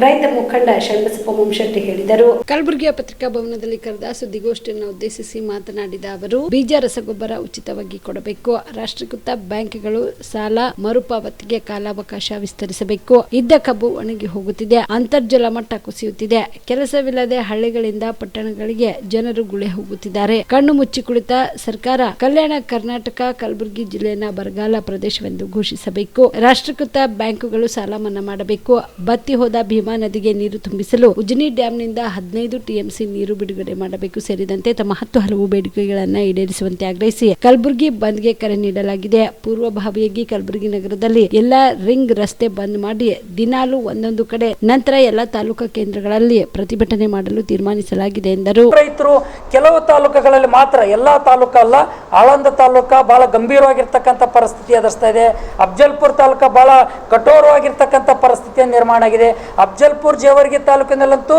ರೈತ ಮುಖಂಡ ಶರಣಬಸಪ್ಪ ಮೊಮ್ಶೆಟ್ಟಿ ಹೇಳಿದರು. ಕಲಬುರಗಿಯ ಪತ್ರಿಕಾ ಭವನದಲ್ಲಿ ಕರೆದ ಸುದ್ದಿಗೋಷ್ಠಿಯನ್ನು ಉದ್ದೇಶಿಸಿ ಮಾತನಾಡಿದ ಅವರು, ಬೀಜ ರಸಗೊಬ್ಬರ ಉಚಿತವಾಗಿ ಕೊಡಬೇಕು, ರಾಷ್ಟ್ರೀಕೃತ ಬ್ಯಾಂಕ್ಗಳು ಸಾಲ ಮರುಪಾವತಿಗೆ ಕಾಲಾವಕಾಶ ವಿಸ್ತರಿಸಬೇಕು, ಇದ್ದ ಕಬ್ಬು ಒಣಗಿ ಹೋಗುತ್ತಿದೆ, ಅಂತರ್ಜಲ ಮಟ್ಟ ಕುಸಿಯುತ್ತಿದೆ, ಕೆಲಸವಿಲ್ಲದೆ ಹಳ್ಳಿಗಳಿಂದ ಪಟ್ಟಣಗಳಿಗೆ ಜನರು ಗುಳೆ ಹೋಗುತ್ತಿದ್ದಾರೆ, ಕಣ್ಣು ಮುಚ್ಚಿ ಕುಳಿತ ಸರ್ಕಾರ ಕಲ್ಯಾಣ ಕರ್ನಾಟಕ ಕಲಬುರಗಿ ಜಿಲ್ಲೆಯನ್ನು ಬರಗಾಲ ಪ್ರದೇಶವೆಂದು ಘೋಷಿಸಬೇಕು, ರಾಷ್ಟ್ರೀಕೃತ ಬ್ಯಾಂಕುಗಳು ಸಾಲ ಮನ್ನಾ ಮಾಡಬೇಕು, ಬತ್ತಿ ಹೋದ ಭೀಮಾ ನದಿಗೆ ನೀರು ತುಂಬಿಸಲು ಉಜನಿ ಡ್ಯಾಂನಿಂದ 15 ಟಿಎಂಸಿ ನೀರು ಬಿಡುಗಡೆ ಮಾಡಬೇಕು ಸೇರಿದಂತೆ ತಮ್ಮ 10 ಹಲವು ಬೇಡಿಕೆಗಳನ್ನು ಈಡೇರಿಸುವಂತೆ ಆಗ್ರಹಿಸಿ ಕಲಬುರಗಿ ಬಂದ್ಗೆ ಕರೆ ನೀಡಲಾಗಿದೆ. ಪೂರ್ವಭಾವಿಯಾಗಿ ಕಲಬುರಗಿ ನಗರದಲ್ಲಿ ಎಲ್ಲಾ ರಿಂಗ್ ರಸ್ತೆ ಬಂದ್ ಮಾಡಿ ದಿನಾಲು ಒಂದೊಂದು ಕಡೆ ನಂತರ ಎಲ್ಲಾ ತಾಲೂಕಾ ಕೇಂದ್ರಗಳಲ್ಲಿ ಪ್ರತಿಭಟನೆ ಮಾಡಲು ತೀರ್ಮಾನಿಸಲಾಗಿದೆ ಎಂದರು. ರೈತರು ಕೆಲವು ತಾಲೂಕುಗಳಲ್ಲಿ ಮಾತ್ರ, ಎಲ್ಲಾ ತಾಲೂಕು ಅಲ್ಲ, ಆಳಂದ ತಾಲೂಕು ಬಹಳ ಗಂಭೀರವಾಗಿರ್ತಕ್ಕಂಥ ಪರಿಸ್ಥಿತಿ ಎದುರಿಸ್ತಾ ಇದೆ. ಅಫ್ಜಲ್ಪುರ್ ತಾಲೂಕು ಬಹಳ ಕಠೋರವಾಗಿರ್ತಕ್ಕಂಥ ಪರಿಸ್ಥಿತಿಯ ನಿರ್ಮಾಣ ಆಗಿದೆ. ಅಫ್ಜಲ್ಪುರ್ ಜೇವರ್ಗಿ ತಾಲೂಕಿನಲ್ಲಂತೂ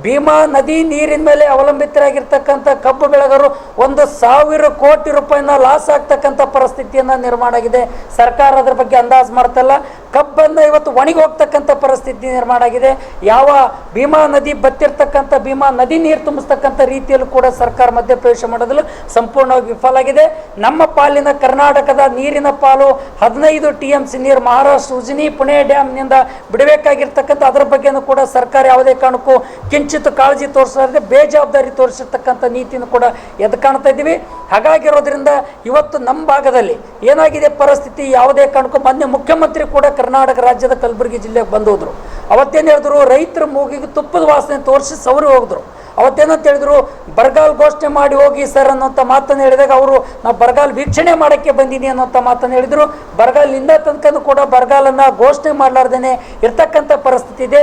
ಭೀಮಾ ನದಿ ನೀರಿನ ಮೇಲೆ ಅವಲಂಬಿತರಾಗಿರ್ತಕ್ಕಂಥ ಕಬ್ಬು ಬೆಳೆಗಾರರು 1,000 ಕೋಟಿ ರೂಪಾಯಿನ ಲಾಸ್ ಆಗ್ತಕ್ಕಂಥ ಪರಿಸ್ಥಿತಿಯನ್ನ ನಿರ್ಮಾಣ ಆಗಿದೆ. ಸರ್ಕಾರ ಅದರ ಬಗ್ಗೆ ಅಂದಾಜು ಮಾಡ್ತಲ್ಲ. ಕಬ್ಬನ್ನು ಇವತ್ತು ಒಣಗಿ ಹೋಗ್ತಕ್ಕಂಥ ಪರಿಸ್ಥಿತಿ ನಿರ್ಮಾಣ ಆಗಿದೆ. ಯಾವ ಭೀಮಾ ನದಿ ಬತ್ತಿರ್ತಕ್ಕಂಥ ಭೀಮಾ ನದಿ ನೀರು ತುಂಬಿಸ್ತಕ್ಕಂಥ ರೀತಿಯಲ್ಲೂ ಕೂಡ ಸರ್ಕಾರ ಮಧ್ಯಪ್ರವೇಶ ಮಾಡೋದಲು ಸಂಪೂರ್ಣವಾಗಿ ವಿಫಲ ಆಗಿದೆ. ನಮ್ಮ ಪಾಲಿನ ಕರ್ನಾಟಕದ ನೀರಿನ ಪಾಲು 15 ಟಿಎಂಸಿ ನೀರು ಮಹಾರಾಷ್ಟ್ರ ಉಜನಿ ಪುಣೆ ಡ್ಯಾಮ್ನಿಂದ ಬಿಡಬೇಕಾಗಿರ್ತಕ್ಕಂಥ ಅದರ ಬಗ್ಗೆನೂ ಕೂಡ ಸರ್ಕಾರ ಯಾವುದೇ ಕಾರಣಕ್ಕೂ ಕಿಂಚಿತ್ ಕಾಳಜಿ ತೋರಿಸದೆ ಬೇಜವಾಬ್ದಾರಿ ತೋರಿಸಿರ್ತಕ್ಕಂಥ ನೀತಿಯನ್ನು ಕೂಡ ಎದ್ದು ಕಾಣ್ತಾ ಇದ್ದೀವಿ. ಹಾಗಾಗಿರೋದ್ರಿಂದ ಇವತ್ತು ನಮ್ಮ ಭಾಗದಲ್ಲಿ ಏನಾಗಿದೆ ಪರಿಸ್ಥಿತಿ, ಯಾವುದೇ ಕಾರಣಕ್ಕೂ ಮೊನ್ನೆ ಮುಖ್ಯಮಂತ್ರಿ ಕೂಡ ಕರ್ನಾಟಕ ರಾಜ್ಯದ ಕಲಬುರಗಿ ಜಿಲ್ಲೆಗೆ ಬಂದು ಹೋದ್ರು. ಅವತ್ತೇನು ಹೇಳಿದ್ರು, ರೈತರ ಮೂಗಿಗೆ ತುಪ್ಪದ ವಾಸನೆ ತೋರಿಸಿ ಸೌರಿ ಹೋಗಿದ್ರು. ಅವತ್ತೇನಂತ ಹೇಳಿದ್ರು, ಬರಗಾಲ ಘೋಷಣೆ ಮಾಡಿ ಹೋಗಿ ಸರ್ ಅನ್ನೋಂಥ ಮಾತನ್ನು ಹೇಳಿದಾಗ ಅವರು ನಾವು ಬರಗಾಲ ವೀಕ್ಷಣೆ ಮಾಡೋಕ್ಕೆ ಬಂದೀನಿ ಅನ್ನೋಂಥ ಮಾತನ್ನು ಹೇಳಿದರು. ಬರಗಾಲಿಂದ ತನಕ ಕೂಡ ಬರಗಾಲನ್ನು ಘೋಷಣೆ ಮಾಡಲಾರ್ದೇನೆ ಇರ್ತಕ್ಕಂಥ ಪರಿಸ್ಥಿತಿ ಇದೆ.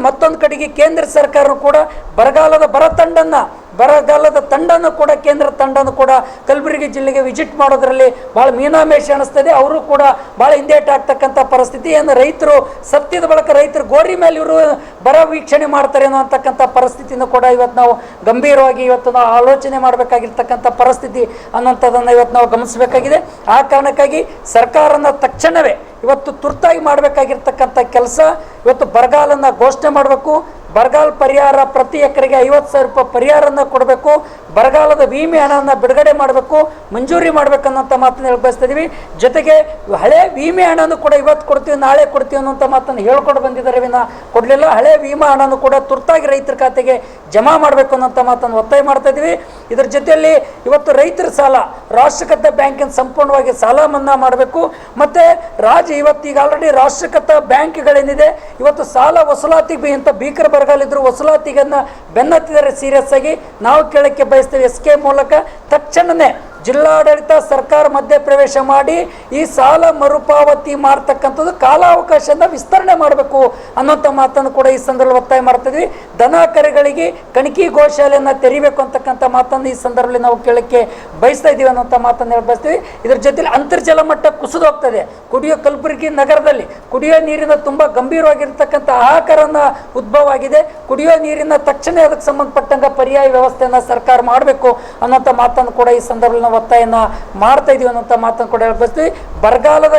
ಮತ್ತೊಂದು ಕಡೆಗೆ ಕೇಂದ್ರ ಸರ್ಕಾರ ಕೂಡ ಬರಗಾಲದ ತಂಡನ್ನು ಕೂಡ ಕೇಂದ್ರ ತಂಡನ್ನು ಕೂಡ ಕಲಬುರಗಿ ಜಿಲ್ಲೆಗೆ ವಿಸಿಟ್ ಮಾಡೋದ್ರಲ್ಲಿ ಭಾಳ ಮೀನಾಮೇಷ ಅನಿಸ್ತದೆ. ಅವರು ಕೂಡ ಭಾಳ ಹಿಂದೇಟು ಆಗ್ತಕ್ಕಂಥ ಪರಿಸ್ಥಿತಿ. ಏನು ರೈತರು ಸತ್ಯದ ಬಳಕ ರೈತರು ಗೋರಿ ಮೇಲೆ ಇವರು ಬರ ವೀಕ್ಷಣೆ ಮಾಡ್ತಾರೆ ಅನ್ನೋಂತಕ್ಕಂಥ ಪರಿಸ್ಥಿತಿಯನ್ನು ಕೂಡ ಇವತ್ತು ನಾವು ಗಂಭೀರವಾಗಿ ನಾವು ಆಲೋಚನೆ ಮಾಡಬೇಕಾಗಿರ್ತಕ್ಕಂಥ ಪರಿಸ್ಥಿತಿ ಅನ್ನೋಂಥದ್ದನ್ನು ಇವತ್ತು ನಾವು ಗಮನಿಸಬೇಕಾಗಿದೆ. ಆ ಕಾರಣಕ್ಕಾಗಿ ಸರ್ಕಾರನ ತಕ್ಷಣವೇ ಇವತ್ತು ತುರ್ತಾಗಿ ಮಾಡಬೇಕಾಗಿರ್ತಕ್ಕಂಥ ಕೆಲಸ, ಇವತ್ತು ಬರಗಾಲನ್ನು ಘೋಷಣೆ ಮಾಡಬೇಕು. ಬರಗಾಲ ಪರಿಹಾರ ಪ್ರತಿ ಎಕರೆಗೆ 50,000 ರೂಪಾಯಿ ಪರಿಹಾರನ ಕೊಡಬೇಕು. ಬರಗಾಲದ ವಿಮೆ ಹಣವನ್ನು ಬಿಡುಗಡೆ ಮಾಡಬೇಕು, ಮಂಜೂರಿ ಮಾಡಬೇಕನ್ನೋಂಥ ಮಾತನ್ನು ಹೇಳಿ ಬಯಸ್ತಾ ಇದ್ದೀವಿ. ಜೊತೆಗೆ ಹಳೆ ವಿಮೆ ಹಣನೂ ಕೂಡ ಇವತ್ತು ಕೊಡ್ತೀವಿ, ನಾಳೆ ಕೊಡ್ತೀವಿ ಅನ್ನೋಂಥ ಮಾತನ್ನು ಹೇಳ್ಕೊಂಡು ಬಂದಿದ್ದಾರೆ ವಿನ ಕೊಡಲಿಲ್ಲ. ಹಳೆ ವಿಮಾ ಹಣನೂ ಕೂಡ ತುರ್ತಾಗಿ ರೈತರ ಖಾತೆಗೆ ಜಮಾ ಮಾಡಬೇಕು ಅನ್ನೋಂಥ ಮಾತನ್ನು ಒತ್ತಾಯ ಮಾಡ್ತಾ ಇದ್ದೀವಿ. ಇದರ ಜೊತೆಯಲ್ಲಿ ಇವತ್ತು ರೈತರ ಸಾಲ ರಾಷ್ಟ್ರೀಕೃತ ಬ್ಯಾಂಕಿನ ಸಂಪೂರ್ಣವಾಗಿ ಸಾಲ ಮನ್ನಾ ಮಾಡಬೇಕು. ಮತ್ತು ಇವತ್ತು ಈಗ ಆಲ್ರೆಡಿ ರಾಷ್ಟ್ರೀಕೃತ ಬ್ಯಾಂಕ್ಗಳೇನಿದೆ ಇವತ್ತು ಸಾಲ ವಸೂಲಾತಿಗೆ ಇಂಥ ಭೀಕರ ಬರಗಾಲಿದ್ರು ವಸೂಲಾತಿಗನ್ನು ಬೆನ್ನತ್ತಿದ್ದಾರೆ ಸೀರಿಯಸ್ ಆಗಿ. ನಾವು ಕೇಳಕ್ಕೆ ಬಯಸ್ತೇವೆ, SK ಮೂಲಕ ತಕ್ಷಣವೇ ಜಿಲ್ಲಾಡಳಿತ ಸರ್ಕಾರ ಮಧ್ಯಪ್ರವೇಶ ಮಾಡಿ ಈ ಸಾಲ ಮರುಪಾವತಿ ಮಾಡ್ತಕ್ಕಂಥದ್ದು ಕಾಲಾವಕಾಶನ ವಿಸ್ತರಣೆ ಮಾಡಬೇಕು ಅನ್ನೋಂಥ ಮಾತನ್ನು ಕೂಡ ಈ ಸಂದರ್ಭದಲ್ಲಿ ಒತ್ತಾಯ ಮಾಡ್ತಿದ್ವಿ. ದನ ಕರೆಗಳಿಗೆ ಕಣಕಿ ಗೋಶಾಲೆಯನ್ನು ತೆರಿಬೇಕು ಅಂತಕ್ಕಂಥ ಮಾತನ್ನು ಈ ಸಂದರ್ಭದಲ್ಲಿ ನಾವು ಕೇಳಕ್ಕೆ ಬಯಸ್ತಾ ಇದ್ದೀವಿ ಅನ್ನೋಂಥ ಮಾತನ್ನು ಹೇಳಿ ಬಯಸ್ತೀವಿ. ಇದರ ಜೊತೆಲಿ ಅಂತರ್ಜಲ ಮಟ್ಟ ಕುಸಿದು ಹೋಗ್ತದೆ. ಕಲಬುರಗಿ ನಗರದಲ್ಲಿ ಕುಡಿಯೋ ನೀರಿನ ತುಂಬ ಗಂಭೀರವಾಗಿರ್ತಕ್ಕಂಥ ಹಾಹಾಕಾರನ ಉದ್ಭವ ಆಗಿದೆ. ಕುಡಿಯೋ ನೀರಿನ ತಕ್ಷಣ ಅದಕ್ಕೆ ಸಂಬಂಧಪಟ್ಟಂಗೆ ಪರ್ಯಾಯ ವ್ಯವಸ್ಥೆಯನ್ನು ಸರ್ಕಾರ ಮಾಡಬೇಕು ಅನ್ನೋಂಥ ಮಾತನ್ನು ಕೂಡ ಈ ಸಂದರ್ಭದಲ್ಲಿ ಒತ್ತಾಯನ ಮಾಡ್ತಾ ಇದೀವಿ ಅನ್ನೋಂಥ ಮಾತನ್ನು ಕೂಡ ಹೇಳ್ಬಸ್ತೀವಿ. ಬರಗಾಲದ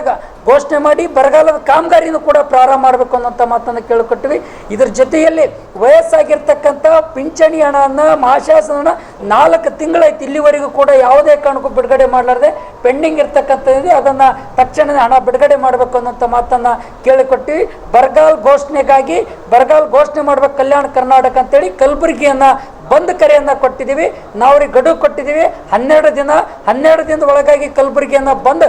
ಘೋಷಣೆ ಮಾಡಿ ಬರಗಾಲದ ಕಾಮಗಾರಿನೂ ಕೂಡ ಪ್ರಾರಂಭ ಮಾಡಬೇಕು ಅನ್ನೋಂಥ ಮಾತನ್ನು ಕೇಳಿಕೊಟ್ಟಿವಿ. ಇದರ ಜೊತೆಯಲ್ಲಿ ವಯಸ್ಸಾಗಿರ್ತಕ್ಕಂಥ ಪಿಂಚಣಿ ಹಣವನ್ನು ಮಹಾಶಾಸನ 4 ತಿಂಗಳಾಯ್ತು, ಇಲ್ಲಿವರೆಗೂ ಕೂಡ ಯಾವುದೇ ಕಾರಣಕ್ಕೂ ಬಿಡುಗಡೆ ಮಾಡಲಾರದೆ ಪೆಂಡಿಂಗ್ ಇರ್ತಕ್ಕಂಥದ್ದು, ಅದನ್ನು ತಕ್ಷಣ ಹಣ ಬಿಡುಗಡೆ ಮಾಡಬೇಕು ಅನ್ನೋಂಥ ಮಾತನ್ನು ಕೇಳಿಕೊಟ್ಟಿವಿ. ಬರಗಾಲ ಘೋಷಣೆ ಮಾಡಬೇಕು ಕಲ್ಯಾಣ ಕರ್ನಾಟಕ ಅಂತೇಳಿ ಕಲಬುರಗಿಯನ್ನು ಬಂದ್ ಕರೆಯನ್ನು ಕೊಟ್ಟಿದ್ದೀವಿ. ನಾವು ಅವ್ರಿಗೆ ಗಡುವು ಕೊಟ್ಟಿದ್ದೀವಿ 12 ದಿನದ ಒಳಗಾಗಿ ಕಲಬುರಗಿಯನ್ನು ಬಂದ್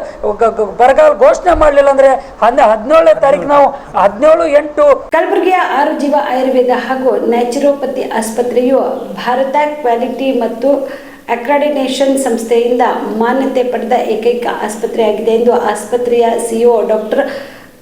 ಬರಗಾಲ ಘೋಷಣೆ ಮಾಡಲಿಲ್ಲ ಅಂದ್ರೆ 17ನೇ ತಾರೀಕು ನಾವು 17/8 ಕಲಬುರಗಿಯ ಆರುಜೀವ ಆಯುರ್ವೇದ ಹಾಗೂ ನ್ಯಾಚುರೋಪತಿ ಆಸ್ಪತ್ರೆಯು ಭಾರತ ಕ್ವಾಲಿಟಿ ಮತ್ತು ಅಕ್ರೆಡಿಟೇಷನ್ ಸಂಸ್ಥೆಯಿಂದ ಮಾನ್ಯತೆ ಪಡೆದ ಏಕೈಕ ಆಸ್ಪತ್ರೆಯಾಗಿದೆ ಎಂದು ಆಸ್ಪತ್ರೆಯ CEO ಡಾಕ್ಟರ್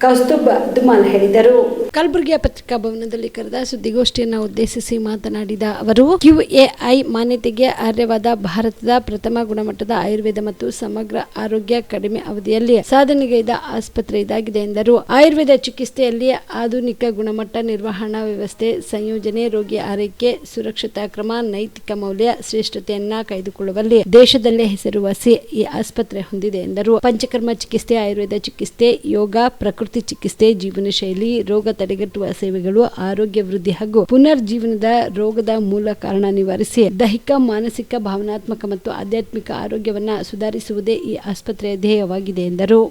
ಕೌಸ್ತುಭ್ ದುಮಾಲ್ ಹೇಳಿದರು. ಕಲಬುರಗಿಯ ಪತ್ರಿಕಾ ಭವನದಲ್ಲಿ ಕರೆದ ಸುದ್ದಿಗೋಷ್ಠಿಯನ್ನು ಉದ್ದೇಶಿಸಿ ಮಾತನಾಡಿದ ಅವರು, QAI ಮಾನ್ಯತೆಗೆ ಅರ್ಹವಾದ ಭಾರತದ ಪ್ರಥಮ ಗುಣಮಟ್ಟದ ಆಯುರ್ವೇದ ಮತ್ತು ಸಮಗ್ರ ಆರೋಗ್ಯ ಕಡಿಮೆ ಅವಧಿಯಲ್ಲಿ ಸಾಧನೆಗೈದ ಆಸ್ಪತ್ರೆ ಇದಾಗಿದೆ ಎಂದರು. ಆಯುರ್ವೇದ ಚಿಕಿತ್ಸೆಯಲ್ಲಿ ಆಧುನಿಕ ಗುಣಮಟ್ಟ, ನಿರ್ವಹಣಾ ವ್ಯವಸ್ಥೆ, ಸಂಯೋಜನೆ, ರೋಗಿ ಆರೈಕೆ, ಸುರಕ್ಷತಾ ಕ್ರಮ, ನೈತಿಕ ಮೌಲ್ಯ, ಶ್ರೇಷ್ಠತೆಯನ್ನ ಕಾಯ್ದುಕೊಳ್ಳುವಲ್ಲಿ ದೇಶದಲ್ಲೇ ಹೆಸರುವಾಸಿ ಈ ಆಸ್ಪತ್ರೆ ಹೊಂದಿದೆ ಎಂದರು. ಪಂಚಕರ್ಮ ಚಿಕಿತ್ಸೆ, ಆಯುರ್ವೇದ ಚಿಕಿತ್ಸೆ, ಯೋಗ, ಪ್ರಕೃತಿ ಚಿಕಿತ್ಸೆ, ಜೀವನ ಶೈಲಿ, ರೋಗ ತಡೆಗಟ್ಟುವ ಸೇವೆಗಳು, ಆರೋಗ್ಯ ವೃದ್ಧಿ ಹಾಗೂ ಪುನರ್ಜೀವನದ ರೋಗದ ಮೂಲ ಕಾರಣ ನಿವಾರಿಸಿ ದೈಹಿಕ, ಮಾನಸಿಕ, ಭಾವನಾತ್ಮಕ ಮತ್ತು ಆಧ್ಯಾತ್ಮಿಕ ಆರೋಗ್ಯವನ್ನು ಸುಧಾರಿಸುವುದೇ ಈ ಆಸ್ಪತ್ರೆಯ ಧ್ಯೇಯವಾಗಿದೆ ಎಂದರು.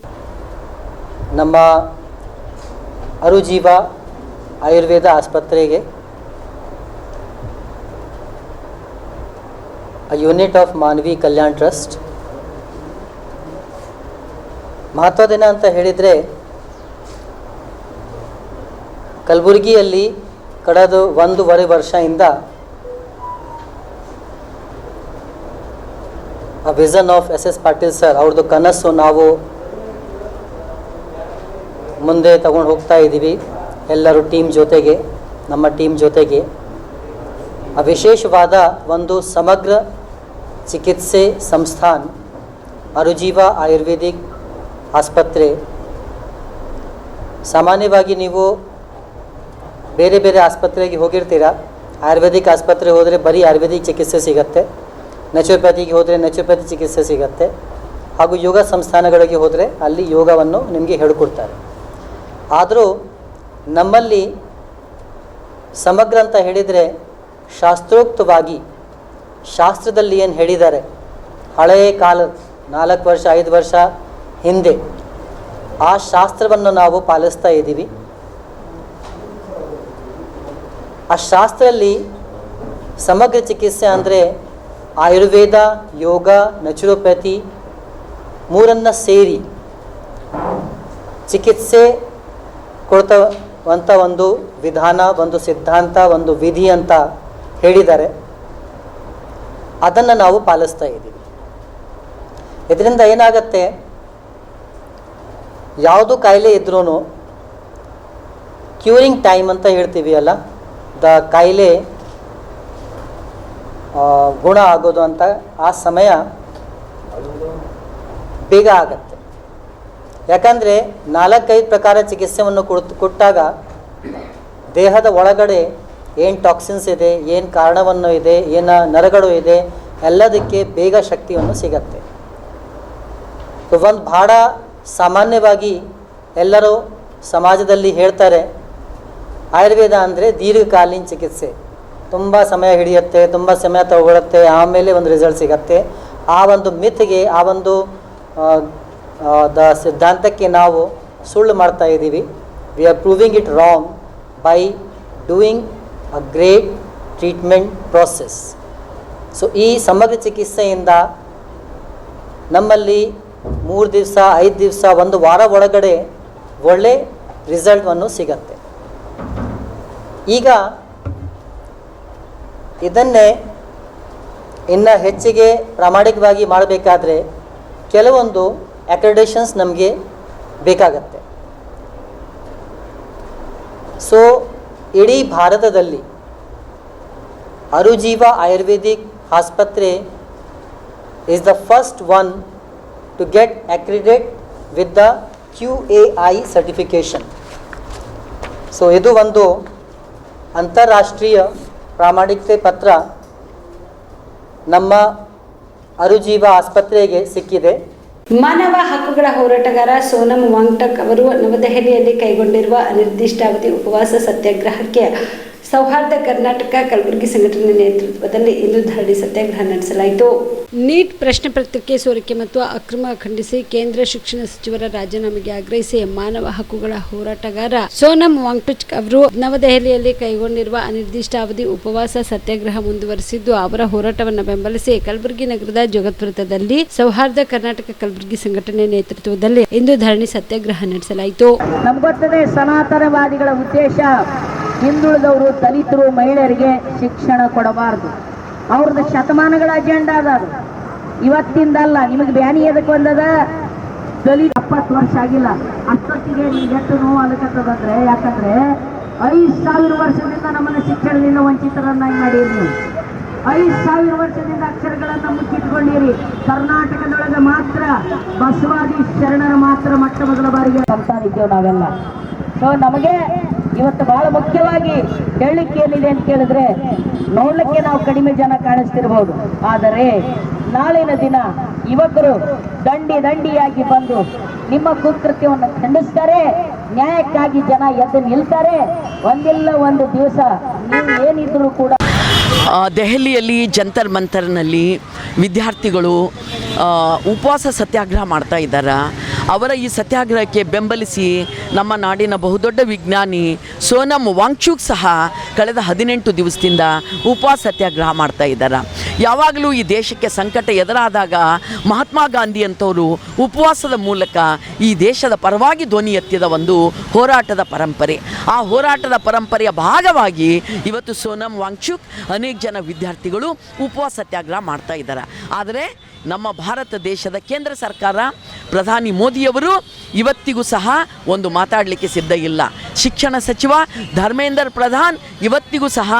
ನಮ್ಮ ಅರುಜೀವ ಆಯುರ್ವೇದ ಆಸ್ಪತ್ರೆಗೆ unit of Manavi Kalyana trust ಮಹತ್ವದೇನ ಅಂತ ಹೇಳಿದರೆ, ಕಲಬುರಗಿಯಲ್ಲಿ ಕಳೆದ 1.5 ವರ್ಷದಿಂದ vision of SS Patil sir ಅವ್ರದ್ದು ಕನಸು ನಾವು ಮುಂದೆ ತಗೊಂಡು ಹೋಗ್ತಾ ಇದ್ದೀವಿ. ಎಲ್ಲರೂ ಟೀಮ್ ಜೊತೆಗೆ, ನಮ್ಮ ಟೀಮ್ ಜೊತೆಗೆ ವಿಶೇಷವಾದ ಒಂದು ಸಮಗ್ರ ಚಿಕಿತ್ಸೆ ಸಂಸ್ಥಾನ ಅರುಜೀವ ಆಯುರ್ವೇದಿಕ್ ಆಸ್ಪತ್ರೆ. ಸಾಮಾನ್ಯವಾಗಿ ನೀವು ಬೇರೆ ಬೇರೆ ಆಸ್ಪತ್ರೆಗೆ ಹೋಗಿರ್ತೀರಾ. ಆಯುರ್ವೇದಿಕ್ ಆಸ್ಪತ್ರೆ ಹೋದರೆ ಬರೀ ಆಯುರ್ವೇದಿಕ್ ಚಿಕಿತ್ಸೆ ಸಿಗುತ್ತೆ, ನ್ಯಾಚುರೋಪ್ಯಾಥಿಗೆ ಹೋದರೆ ನ್ಯಾಚುರೋಪ್ಯಾಥಿ ಚಿಕಿತ್ಸೆ ಸಿಗುತ್ತೆ, ಹಾಗೂ ಯೋಗ ಸಂಸ್ಥಾನಗಳಿಗೆ ಹೋದರೆ ಅಲ್ಲಿ ಯೋಗವನ್ನು ನಿಮಗೆ ಹೇಳಿಕೊಡ್ತಾರೆ. ಆದರೂ ನಮ್ಮಲ್ಲಿ ಸಮಗ್ರ ಅಂತ ಹೇಳಿದರೆ ಶಾಸ್ತ್ರೋಕ್ತವಾಗಿ ಶಾಸ್ತ್ರದಲ್ಲಿ ಏನು ಹೇಳಿದ್ದಾರೆ, ಹಳೆಯ ಕಾಲ 4 ವರ್ಷ 5 ವರ್ಷ ಹಿಂದೆ ಆ ಶಾಸ್ತ್ರವನ್ನು ನಾವು ಪಾಲಿಸ್ತಾ ಇದ್ದೀವಿ. ಆ ಶಾಸ್ತ್ರದಲ್ಲಿ ಸಮಗ್ರ ಚಿಕಿತ್ಸೆ ಅಂದರೆ ಆಯುರ್ವೇದ, ಯೋಗ, ನ್ಯಾಚುರೋಪ್ಯಾಥಿ ಮೂರನ್ನು ಸೇರಿ ಚಿಕಿತ್ಸೆ ಕೊಡ್ತವಂಥ ಒಂದು ವಿಧಾನ, ಒಂದು ಸಿದ್ಧಾಂತ, ಒಂದು ವಿಧಿ ಅಂತ ಹೇಳಿದ್ದಾರೆ. ಅದನ್ನು ನಾವು ಪಾಲಿಸ್ತಾ ಇದ್ದೀವಿ. ಇದರಿಂದ ಏನಾಗತ್ತೆ, ಯಾವುದು ಕಾಯಿಲೆ ಇದ್ರೂ ಕ್ಯೂರಿಂಗ್ ಟೈಮ್ ಅಂತ ಹೇಳ್ತೀವಿ ಅಲ್ಲ, ಕಾಯಿಲೆ ಗುಣ ಆಗೋದು ಅಂತ ಆ ಸಮಯ ಬೇಗ ಆಗತ್ತೆ. ಯಾಕಂದರೆ 4-5 ಪ್ರಕಾರ ಚಿಕಿತ್ಸೆಯನ್ನು ಕೊಟ್ಟಾಗ ದೇಹದ ಒಳಗಡೆ ಏನು ಟಾಕ್ಸಿನ್ಸ್ ಇದೆ, ಏನು ಕಾರಣವನ್ನು ಇದೆ, ಏನು ನರಗಳು ಇದೆ, ಎಲ್ಲದಕ್ಕೆ ಬೇಗ ಶಕ್ತಿಯನ್ನು ಸಿಗತ್ತೆ. ಒಂದು ಭಾಳ ಸಾಮಾನ್ಯವಾಗಿ ಎಲ್ಲರೂ ಸಮಾಜದಲ್ಲಿ ಹೇಳ್ತಾರೆ, ಆಯುರ್ವೇದ ಅಂದರೆ ದೀರ್ಘಕಾಲೀನ ಚಿಕಿತ್ಸೆ, ತುಂಬ ಸಮಯ ಹಿಡಿಯುತ್ತೆ, ತುಂಬ ಸಮಯ ತಗೊಳುತ್ತೆ, ಆಮೇಲೆ ಒಂದು ರಿಸಲ್ಟ್ ಸಿಗತ್ತೆ. ಆ ಒಂದು ಮಿತ್ಗೆ, ಆ ಒಂದು ಸಿದ್ಧಾಂತಕ್ಕೆ ನಾವು ಸುಳ್ಳು ಮಾಡ್ತಾ ಇದ್ದೀವಿ. We are proving it wrong by doing a great treatment process. So ಈ ಸಮಗ್ರ ಚಿಕಿತ್ಸೆಯಿಂದ ನಮ್ಮಲ್ಲಿ 3 ದಿವಸ 5 ದಿವಸ 1 ವಾರ ಒಳಗಡೆ ಒಳ್ಳೆ ರಿಸಲ್ಟನ್ನು ಸಿಗತ್ತೆ. ಈಗ ಇದನ್ನೇ ಇನ್ನು ಹೆಚ್ಚಿಗೆ ಪ್ರಾಮಾಣಿಕವಾಗಿ ಮಾಡಬೇಕಾದ್ರೆ ಕೆಲವೊಂದು ಅಕ್ರೆಡಿಟೇಷನ್ಸ್ ನಮಗೆ ಬೇಕಾಗತ್ತೆ. ಸೊ ಇಡೀ ಭಾರತದಲ್ಲಿ ಅರುಜೀವ ಆಯುರ್ವೇದಿಕ್ ಆಸ್ಪತ್ರೆ is the first one to get accredited with the QAI certification. So ಇದು ಒಂದು ಅಂತಾರಾಷ್ಟ್ರೀಯ ಪ್ರಾಮಾಣಿಕತೆ ಪತ್ರ ನಮ್ಮ ಅರುಜೀವ ಆಸ್ಪತ್ರೆಗೆ ಸಿಕ್ಕಿದೆ. ಮಾನವ ಹಕ್ಕುಗಳ ಹೋರಾಟಗಾರ ಸೋನಂ ವಾಂಗ್ಟಕ್ ಅವರು ನವದೆಹಲಿಯಲ್ಲಿ ಕೈಗೊಂಡಿರುವ ಅನಿರ್ದಿಷ್ಟಾವಧಿ ಉಪವಾಸ ಸತ್ಯಾಗ್ರಹಕ್ಕೆ ಸೌಹಾರ್ದ ಕರ್ನಾಟಕ ಕಲಬುರಗಿ ಸಂಘಟನೆ ನೇತೃತ್ವದಲ್ಲಿ ಇಂದು ಧರಣಿ ಸತ್ಯಾಗ್ರಹ ನಡೆಸಲಾಯಿತು. ನೀಟ್ ಪ್ರಶ್ನೆ ಪತ್ರಿಕೆ ಸೋರಿಕೆ ಮತ್ತು ಅಕ್ರಮ ಖಂಡಿಸಿ ಕೇಂದ್ರ ಶಿಕ್ಷಣ ಸಚಿವರ ರಾಜೀನಾಮೆಗೆ ಆಗ್ರಹಿಸಿ ಮಾನವ ಹಕ್ಕುಗಳ ಹೋರಾಟಗಾರ ಸೋನಂ ವಾಂಗ್ಟಕ್ ಅವರು ನವದೆಹಲಿಯಲ್ಲಿ ಕೈಗೊಂಡಿರುವ ಅನಿರ್ದಿಷ್ಟಾವಧಿ ಉಪವಾಸ ಸತ್ಯಾಗ್ರಹ ಮುಂದುವರೆಸಿದ್ದು, ಅವರ ಹೋರಾಟವನ್ನು ಬೆಂಬಲಿಸಿ ಕಲಬುರಗಿ ನಗರದ ಜಗತ್ವೃತ್ತದಲ್ಲಿ ಸೌಹಾರ್ದ ಕರ್ನಾಟಕ ಕಲಬುರಗಿ ಸಂಘಟನೆ ನೇತೃತ್ವದಲ್ಲಿ ಇಂದು ಧರಣಿ ಸತ್ಯಾಗ್ರಹ ನಡೆಸಲಾಯಿತು. ನಮ್ಗೊತ್ತದೆ ಸನಾತನವಾದಿಗಳ ಉದ್ದೇಶ ಹಿಂದುಳಿದವರು, ದಲಿತರು, ಮಹಿಳೆಯರಿಗೆ ಶಿಕ್ಷಣ ಕೊಡಬಾರದು. ಅವ್ರದ್ದು ಶತಮಾನಗಳ ಅಜೆಂಡಾ ಅದು. ಇವತ್ತಿಂದಲ್ಲ. ನಿಮಗೆ ಬ್ಯಾನಿ ಎದಕ್ಕೆ ಬಂದದ? ದಲಿತ 70 ವರ್ಷ ಆಗಿಲ್ಲ ಅಷ್ಟೊತ್ತಿಗೆ ನಿಮ್ಗೆ ಎಷ್ಟು ನೋವು ಆಗತ್ತದಂದ್ರೆ, ಯಾಕಂದ್ರೆ 5,000 ವರ್ಷದಿಂದ ನಮ್ಮನ್ನ ಶಿಕ್ಷಣದಿಂದ ವಂಚಿತರನ್ನಾಗಿ ಮಾಡಿರಿ ನೀವು. 5,000 ವರ್ಷದಿಂದ ಅಕ್ಷರಗಳನ್ನ ಮುಚ್ಚಿಟ್ಕೊಂಡಿರಿ. ಕರ್ನಾಟಕದೊಳಗೆ ಮಾತ್ರ ಬಸವಾದಿ ಶರಣರ ಮಾತ್ರ ಮೊಟ್ಟ ಮೊದಲ ಬಾರಿಗೆ ಸಂತಾನಿದ್ದೇವೆ ನಾವೆಲ್ಲ. ಸೊ ನಮಗೆ ಇವತ್ತು ಬಹಳ ಮುಖ್ಯವಾಗಿ ಹೇಳಲಿಕ್ಕೆ ಏನಿದೆ ಅಂತ ಕೇಳಿದ್ರೆ, ನೋಡ್ಲಿಕ್ಕೆ ನಾವು ಕಡಿಮೆ ಜನ ಕಾಣಿಸ್ತಿರ್ಬೋದು, ಆದರೆ ನಾಳಿನ ದಿನ ಯುವಕರು ದಂಡಿಯಾಗಿ ಬಂದು ನಿಮ್ಮ ಕುಕೃತ್ಯವನ್ನು ಖಂಡಿಸ್ತಾರೆ. ನ್ಯಾಯಕ್ಕಾಗಿ ಜನ ಎದ್ದು ನಿಲ್ತಾರೆ. ಒಂದಿಲ್ಲ ಒಂದು ದಿವಸ ನೀವು ಏನಿದ್ರು ಕೂಡ. ದೆಹಲಿಯಲ್ಲಿ ಜಂತರ್ ಮಂತರ್ನಲ್ಲಿ ವಿದ್ಯಾರ್ಥಿಗಳು ಉಪವಾಸ ಸತ್ಯಾಗ್ರಹ ಮಾಡ್ತಾ ಇದ್ದಾರೆ. ಅವರ ಈ ಸತ್ಯಾಗ್ರಹಕ್ಕೆ ಬೆಂಬಲಿಸಿ ನಮ್ಮ ನಾಡಿನ ಬಹುದೊಡ್ಡ ವಿಜ್ಞಾನಿ ಸೋನಮ್ ವಾಂಗ್ಚುಕ್ ಸಹ ಕಳೆದ 18 ದಿವಸದಿಂದ ಉಪವಾಸ ಸತ್ಯಾಗ್ರಹ ಮಾಡ್ತಾ ಇದ್ದಾರೆ. ಯಾವಾಗಲೂ ಈ ದೇಶಕ್ಕೆ ಸಂಕಟ ಎದುರಾದಾಗ ಮಹಾತ್ಮ ಗಾಂಧಿ ಅಂತವರು ಉಪವಾಸದ ಮೂಲಕ ಈ ದೇಶದ ಪರವಾಗಿ ಧ್ವನಿ ಎತ್ತಿದ ಒಂದು ಹೋರಾಟದ ಪರಂಪರೆ. ಆ ಹೋರಾಟದ ಪರಂಪರೆಯ ಭಾಗವಾಗಿ ಇವತ್ತು ಸೋನಮ್ ವಾಂಗ್ಚುಕ್ ಅನೇಕ ಜನ ವಿದ್ಯಾರ್ಥಿಗಳು ಉಪವಾಸ ಸತ್ಯಾಗ್ರಹ ಮಾಡ್ತಾ ಇದ್ದಾರೆ. ಆದರೆ ನಮ್ಮ ಭಾರತ ದೇಶದ ಕೇಂದ್ರ ಸರ್ಕಾರ, ಪ್ರಧಾನಿ ಮೋದಿಯವರು ಇವತ್ತಿಗೂ ಸಹ ಒಂದು ಮಾತಾಡಲಿಕ್ಕೆ ಸಿದ್ಧ ಇಲ್ಲ. ಶಿಕ್ಷಣ ಸಚಿವ ಧರ್ಮೇಂದ್ರ ಪ್ರಧಾನ್ ಇವತ್ತಿಗೂ ಸಹ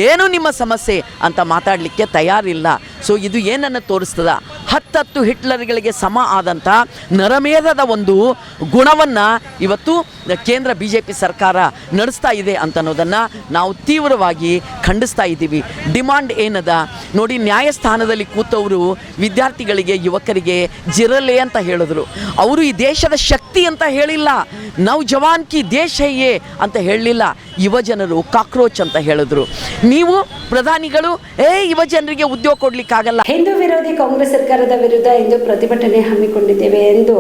ಏನು ನಿಮ್ಮ ಸಮಸ್ಯೆ ಅಂತ ಮಾತಾಡಲಿಕ್ಕೆ ತಯಾರಿಲ್ಲ. ಸೊ ಇದು ಏನನ್ನು ತೋರಿಸ್ತದ? 10 ಹಿಟ್ಲರ್ಗಳಿಗೆ ಸಮ ಆದಂಥ ನರಮೇಧದ ಒಂದು ಗುಣವನ್ನು ಇವತ್ತು ಕೇಂದ್ರ BJP ಸರ್ಕಾರ ನಡೆಸ್ತಾ ಇದೆ ಅಂತ ಅನ್ನೋದನ್ನು ನಾವು ತೀವ್ರವಾಗಿ ಖಂಡಿಸ್ತಾ ಇದ್ದೀವಿ. ಡಿಮಾಂಡ್ ಏನದ ನೋಡಿ, ನ್ಯಾಯಸ್ಥಾನದಲ್ಲಿ ಕೂತವರು ವಿದ್ಯಾರ್ಥಿಗಳಿಗೆ, ಯುವಕರಿಗೆ ಜಿರಲೆ ಅಂತ ಹೇಳಿದ್ರು. ಅವರು ಈ ದೇಶದ ಶಕ್ತಿ ಅಂತ ಹೇಳಿಲ್ಲ. ನಾವು ಜವಾನ್ ಕಿ ದೇಶ ಹೈಯೇ ಅಂತ ಹೇಳಲಿಲ್ಲ. ಯುವಜನರು ಕಾಕ್ರೋಚ್ ಅಂತ ಹೇಳಿದ್ರು. ನೀವು ಪ್ರಧಾನಿಗಳು ಯುವಜನರಿಗೆ ಉದ್ಯೋಗ ಕೊಡ್ಲಿಕ್ಕಾಗಲ್ಲ. ಹಿಂದೂ ವಿರೋಧಿ ಕಾಂಗ್ರೆಸ್ ಸರ್ಕಾರದ ವಿರುದ್ಧ ಇಂದು ಪ್ರತಿಭಟನೆ ಹಮ್ಮಿಕೊಂಡಿದ್ದೇವೆ ಎಂದು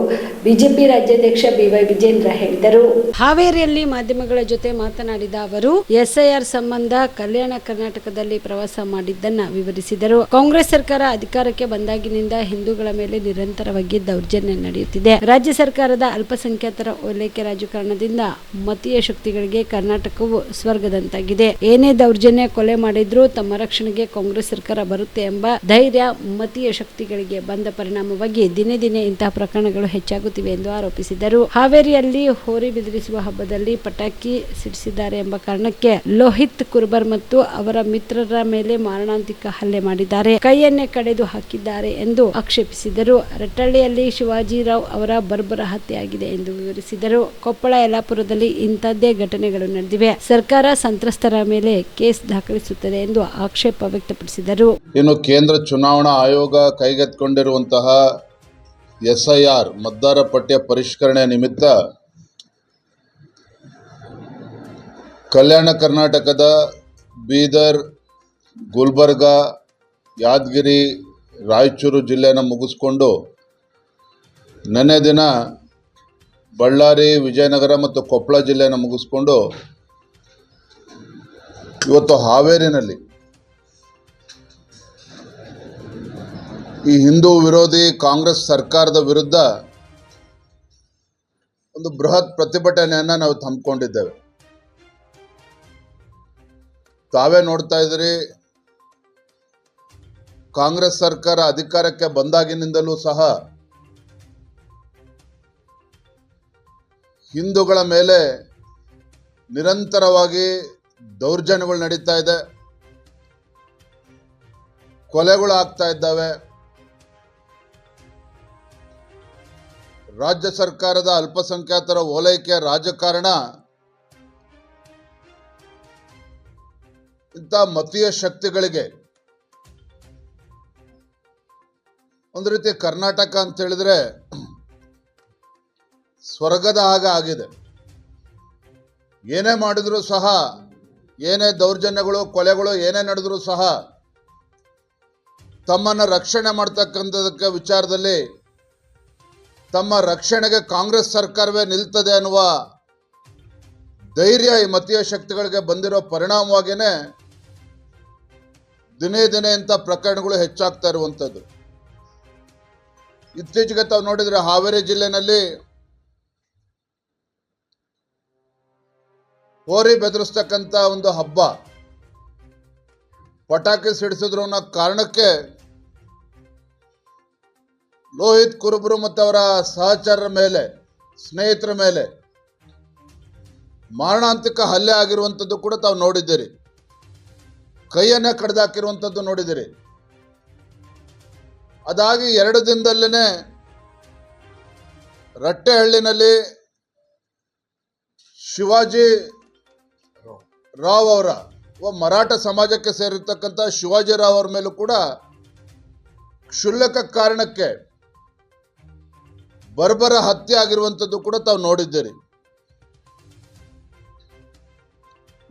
ಬಿಜೆಪಿ ರಾಜ್ಯಾಧ್ಯಕ್ಷ BY ವಿಜೇಂದ್ರ ಹೇಳಿದರು. ಹಾವೇರಿಯಲ್ಲಿ ಮಾಧ್ಯಮಗಳ ಜೊತೆ ಮಾತನಾಡಿದ ಅವರು SIR ಸಂಬಂಧ ಕಲ್ಯಾಣ ಕರ್ನಾಟಕದಲ್ಲಿ ಪ್ರವಾಸ ಮಾಡಿದ್ದನ್ನ ವಿವರಿಸಿದರು. ಕಾಂಗ್ರೆಸ್ ಸರ್ಕಾರ ಅಧಿಕಾರಕ್ಕೆ ಬಂದಾಗಿನಿಂದ ಹಿಂದೂಗಳ ಮೇಲೆ ನಿರಂತರವಾಗಿ ದೌರ್ಜನ್ಯ ನಡೆಯುತ್ತಿದೆ. ರಾಜ್ಯ ಸರ್ಕಾರದ ಅಲ್ಪಸಂಖ್ಯಾತರ ಓಲೈಕೆ ರಾಜಕಾರಣದಿಂದ ಮತೀಯ ಶಕ್ತಿಗಳಿಗೆ ಕರ್ನಾಟಕವು ಸ್ವರ್ಗದಂತಾಗಿದೆ. ಏನೇ ದೌರ್ಜನ್ಯ ಕೊಲೆ ಮಾಡಿದ್ರೂ ತಮ್ಮ ರಕ್ಷಣೆಗೆ ಕಾಂಗ್ರೆಸ್ ಸರ್ಕಾರ ಬರುತ್ತೆ ಎಂಬ ಧೈರ್ಯ ಮತೀಯ ಶಕ್ತಿಗಳಿಗೆ ಬಂದ ಪರಿಣಾಮವಾಗಿ ದಿನೇ ದಿನೇ ಇಂತಹ ಪ್ರಕರಣಗಳು ಹೆಚ್ಚಾಗುತ್ತಿವೆ ಎಂದು ಆರೋಪಿಸಿದರು. ಹಾವೇರಿಯಲ್ಲಿ ಹೋರಿ ಬೆದರಿಸುವ ಹಬ್ಬದಲ್ಲಿ ಪಟಾಕಿ ಸಿಡಿಸಿದ್ದಾರೆ ಎಂಬ ಕಾರಣಕ್ಕೆ ಲೋಹಿತ್ ಕುರ್ಬರ್ ಮತ್ತು ಅವರ ಮಿತ್ರರ ಮೇಲೆ ಮಾರಣಾಂತಿಕ ಹಲ್ಲೆ ಮಾಡಿದ್ದಾರೆ, ಕೈಯನ್ನೇ ಕಡೆದು ಹಾಕಿದ್ದಾರೆ ಎಂದು ಆಕ್ಷೇಪಿಸಿದರು. ರಟ್ಟಳ್ಳಿಯಲ್ಲಿ ಶಿವಾಜಿರಾವ್ ಅವರ ಬರ್ಬರ ಹತ್ಯೆಯಾಗಿದೆ ಎಂದು ವಿವರಿಸಿದರು. ಕೊಪ್ಪಳ, ಯಲ್ಲಾಪುರದಲ್ಲಿ ಇಂಥದ್ದೇ ಘಟನೆಗಳು ನಡೆದಿವೆ. ಸರ್ಕಾರ ಸಂತ್ರಸ್ತರ ಮೇಲೆ ಕೇಸ್ ದಾಖಲಿಸುತ್ತದೆ ಎಂದು ಆಕ್ಷೇಪ ವ್ಯಕ್ತಪಡಿಸಿದರು. ಇನ್ನು ಕೇಂದ್ರ ಚುನಾವಣಾ ಆಯೋಗ ಕೈಗೆತ್ತಿಕೊಂಡಿರುವಂತಹ SIR ಮತದಾರ ಪಟ್ಟಿಯ ಪರಿಷ್ಕರಣೆ ನಿಮಿತ್ತ ಕಲ್ಯಾಣ ಕರ್ನಾಟಕದ ಬೀದರ್, ಗುಲ್ಬರ್ಗ, ಯಾದಗಿರಿ, ರಾಯಚೂರು ಜಿಲ್ಲೆಯನ್ನು ಮುಗಿಸ್ಕೊಂಡು ನೆನ್ನೆ ದಿನ ಬಳ್ಳಾರಿ, ವಿಜಯನಗರ ಮತ್ತು ಕೊಪ್ಪಳ ಜಿಲ್ಲೆಯನ್ನು ಮುಗಿಸ್ಕೊಂಡು ಇವತ್ತು ಹಾವೇರಿನಲ್ಲಿ ಈ ಹಿಂದೂ ವಿರೋಧಿ ಕಾಂಗ್ರೆಸ್ ಸರ್ಕಾರದ ವಿರುದ್ಧ ಒಂದು ಬೃಹತ್ ಪ್ರತಿಭಟನೆಯನ್ನು ನಾವು ಹಮ್ಮಿಕೊಂಡಿದ್ದೇವೆ. ತಾವೇ ನೋಡ್ತಾ ಇದ್ದೀರಿ, ಕಾಂಗ್ರೆಸ್ ಸರ್ಕಾರ ಅಧಿಕಾರಕ್ಕೆ ಬಂದಾಗಿನಿಂದಲೂ ಸಹ ಹಿಂದೂಗಳ ಮೇಲೆ ನಿರಂತರವಾಗಿ ದೌರ್ಜನ್ಯಗಳು ನಡೀತಾ ಇದೆ, ಕೊಲೆಗಳು ಆಗ್ತಾ ಇದ್ದಾವೆ. ರಾಜ್ಯ ಸರ್ಕಾರದ ಅಲ್ಪಸಂಖ್ಯಾತರ ಓಲೈಕೆಯ ರಾಜಕಾರಣ ಇಂಥ ಮತೀಯ ಶಕ್ತಿಗಳಿಗೆ ಒಂದು ರೀತಿ ಕರ್ನಾಟಕ ಅಂತ ಹೇಳಿದ್ರೆ ಸ್ವರ್ಗದ ಹಾಗೆ ಆಗಿದೆ. ಏನೇ ಮಾಡಿದರೂ ಸಹ, ಏನೇ ದೌರ್ಜನ್ಯಗಳು, ಕೊಲೆಗಳು ಏನೇ ನಡೆದರೂ ಸಹ ತಮ್ಮನ್ನು ರಕ್ಷಣೆ ಮಾಡ್ತಕ್ಕಂಥದಕ್ಕೆ ವಿಚಾರದಲ್ಲಿ ತಮ್ಮ ರಕ್ಷಣೆಗೆ ಕಾಂಗ್ರೆಸ್ ಸರ್ಕಾರವೇ ನಿಲ್ತದೆ ಅನ್ನುವ ಧೈರ್ಯ ಈ ಮತೀಯ ಶಕ್ತಿಗಳಿಗೆ ಬಂದಿರೋ ಪರಿಣಾಮವಾಗಿಯೇ ದಿನೇ ದಿನೇ ಇಂಥ ಪ್ರಕರಣಗಳು ಹೆಚ್ಚಾಗ್ತಾ ಇರುವಂಥದ್ದು. ಇತ್ತೀಚೆಗೆ ತಾವು ನೋಡಿದರೆ ಹಾವೇರಿ ಜಿಲ್ಲೆನಲ್ಲಿ ಹೋರಿ ಬೆದರಿಸ್ತಕ್ಕಂಥ ಒಂದು ಹಬ್ಬ, ಪಟಾಕಿ ಸಿಡಿಸಿದ್ರು ಅನ್ನೋ ಕಾರಣಕ್ಕೆ ಲೋಹಿತ್ ಕುರುಬರು ಮತ್ತು ಅವರ ಸಹಚರರ ಮೇಲೆ, ಸ್ನೇಹಿತರ ಮೇಲೆ ಮಾರಣಾಂತಿಕ ಹಲ್ಲೆ ಆಗಿರುವಂಥದ್ದು ಕೂಡ ತಾವು ನೋಡಿದ್ದೀರಿ. ಕೈಯನ್ನೇ ಕಡ್ದಾಕಿರುವಂಥದ್ದು ನೋಡಿದ್ದೀರಿ. ಅದಾಗಿ 2 ದಿನದಲ್ಲೇ ರಟ್ಟೆಹಳ್ಳಿನಲ್ಲಿ ಶಿವಾಜಿ ರಾವ್ ಅವರ ಮರಾಠ ಸಮಾಜಕ್ಕೆ ಸೇರಿರ್ತಕ್ಕಂಥ ಶಿವಾಜಿ ರಾವ್ ಅವರ ಮೇಲೂ ಕೂಡ ಕ್ಷುಲ್ಲಕ ಕಾರಣಕ್ಕೆ ಬರ್ಬರ ಹತ್ಯೆ ಆಗಿರುವಂಥದ್ದು ಕೂಡ ತಾವು ನೋಡಿದ್ದೀರಿ.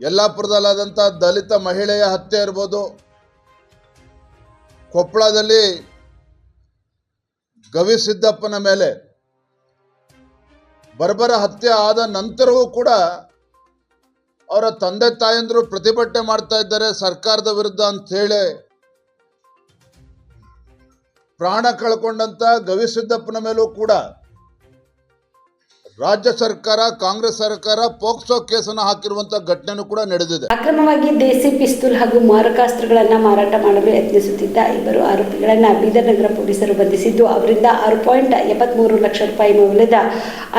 ಯಲ್ಲಾಪುರದಲ್ಲಾದಂಥ ದಲಿತ ಮಹಿಳೆಯ ಹತ್ಯೆ ಇರ್ಬೋದು, ಕೊಪ್ಪಳದಲ್ಲಿ ಗವಿಸಿದ್ದಪ್ಪನ ಮೇಲೆ ಬರ್ಬರ ಹತ್ಯೆ ಆದ ನಂತರವೂ ಕೂಡ ಅವರ ತಂದೆ ತಾಯಂದಿರು ಪ್ರತಿಭಟನೆ ಮಾಡ್ತಾ ಇದ್ದಾರೆ ಸರ್ಕಾರದ ವಿರುದ್ಧ ಅಂಥೇಳಿ. ಪ್ರಾಣ ಕಳ್ಕೊಂಡಂಥ ಗವಿಸಿದ್ದಪ್ಪನ ಮೇಲೂ ಕೂಡ ರಾಜ್ಯ ಸರ್ಕಾರ, ಕಾಂಗ್ರೆಸ್ ಸರ್ಕಾರ ಪೋಕ್ಸೋ ಕೇಸನ್ನು ಹಾಕಿರುವಂತಹ ಘಟನೆನೂ ಕೂಡ ನಡೆದಿದೆ. ಅಕ್ರಮವಾಗಿ ದೇಸಿ ಪಿಸ್ತೂಲ್ ಹಾಗೂ ಮಾರಕಾಸ್ತ್ರಗಳನ್ನು ಮಾರಾಟ ಮಾಡಲು ಯತ್ನಿಸುತ್ತಿದ್ದ 2 ಆರೋಪಿಗಳನ್ನು ಬೀದರ್ ನಗರ ಪೊಲೀಸರು ಬಂಧಿಸಿದ್ದು, ಅವರಿಂದ 6.73 ಲಕ್ಷ ರೂಪಾಯಿ ಮೌಲ್ಯದ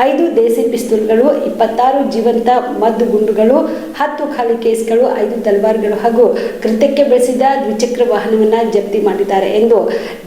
5 ದೇಸಿ ಪಿಸ್ತೂಲ್ಗಳು, 26 ಜೀವಂತ ಮದ್ದು ಗುಂಡುಗಳು, 10 ಖಾಲಿ ಕೇಸ್ಗಳು, 5 ತಲವಾರ್ಗಳು ಹಾಗೂ ಕೃತ್ಯಕ್ಕೆ ಬಳಸಿದ ದ್ವಿಚಕ್ರ ವಾಹನವನ್ನು ಜಪ್ತಿ ಮಾಡಿದ್ದಾರೆ ಎಂದು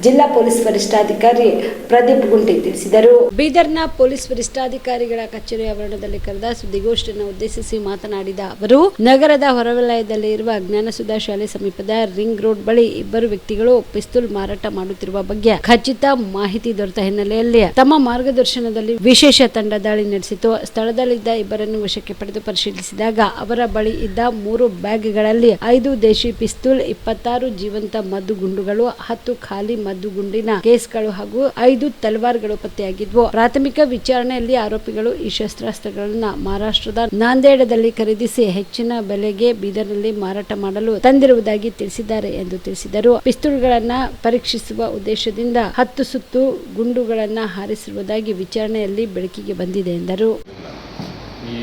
ಜಿಲ್ಲಾ ಪೊಲೀಸ್ ವರಿಷ್ಠಾಧಿಕಾರಿ ಪ್ರದೀಪ್ ಗುಂಟಿ ತಿಳಿಸಿದರು. ಬೀದರ್ನ ಪೊಲೀಸ್ ವರಿಷ್ಠಾಧಿಕಾರಿಗಳ ಕಚೇರಿ ಆವರಣದಲ್ಲಿ ಕರೆದ ಸುದ್ದಿಗೋಷ್ಠಿಯನ್ನು ಉದ್ದೇಶಿಸಿ ಮಾತನಾಡಿದ ಅವರು, ನಗರದ ಹೊರವಲಯದಲ್ಲಿ ಇರುವ ಜ್ಞಾನಸುಧಾ ಶಾಲೆ ಸಮೀಪದ ರಿಂಗ್ ರೋಡ್ ಬಳಿ 2 ವ್ಯಕ್ತಿಗಳು ಪಿಸ್ತೂಲ್ ಮಾರಾಟ ಮಾಡುತ್ತಿರುವ ಬಗ್ಗೆ ಖಚಿತ ಮಾಹಿತಿ ದೊರೆತ ಹಿನ್ನೆಲೆಯಲ್ಲಿ ತಮ್ಮ ಮಾರ್ಗದರ್ಶನದಲ್ಲಿ ವಿಶೇಷ ತಂಡ ದಾಳಿ ನಡೆಸಿತು. ಸ್ಥಳದಲ್ಲಿದ್ದ 2 ವಶಕ್ಕೆ ಪಡೆದು ಪರಿಶೀಲಿಸಿದಾಗ ಅವರ ಬಳಿ ಇದ್ದ 3 ಬ್ಯಾಗ್ಗಳಲ್ಲಿ 5 ದೇಶಿ ಪಿಸ್ತೂಲ್, 26 ಜೀವಂತ ಮದ್ದು ಗುಂಡುಗಳು, 10 ಖಾಲಿ ಮದ್ದು ಗುಂಡಿನ ಕೇಸ್ಗಳು ಹಾಗೂ 5 ತಲವಾರ್ಗಳು ಪತ್ತೆಯಾಗಿದ್ವು. ಪ್ರಾಥಮಿಕ ವಿಚಾರಣೆಯಲ್ಲಿ ಆರೋಪಿಗಳು ಈ ಶಸ್ತ್ರಾಸ್ತ್ರಗಳನ್ನು ಮಹಾರಾಷ್ಟ್ರದ ನಾಂದೇಡದಲ್ಲಿ ಖರೀದಿಸಿ ಹೆಚ್ಚಿನ ಬೆಲೆಗೆ ಬೀದರ್ನಲ್ಲಿ ಮಾರಾಟ ಮಾಡಲು ತಂದಿರುವುದಾಗಿ ತಿಳಿಸಿದ್ದಾರೆ ಎಂದು ತಿಳಿಸಿದರು. ಪಿಸ್ತೂಲ್ಗಳನ್ನು ಪರೀಕ್ಷಿಸುವ ಉದ್ದೇಶದಿಂದ 10 ಸುತ್ತು ಗುಂಡುಗಳನ್ನು ಹಾರಿಸಿರುವುದಾಗಿ ವಿಚಾರಣೆಯಲ್ಲಿ ಬೆಳಕಿಗೆ ಬಂದಿದೆ ಎಂದರು. ಈ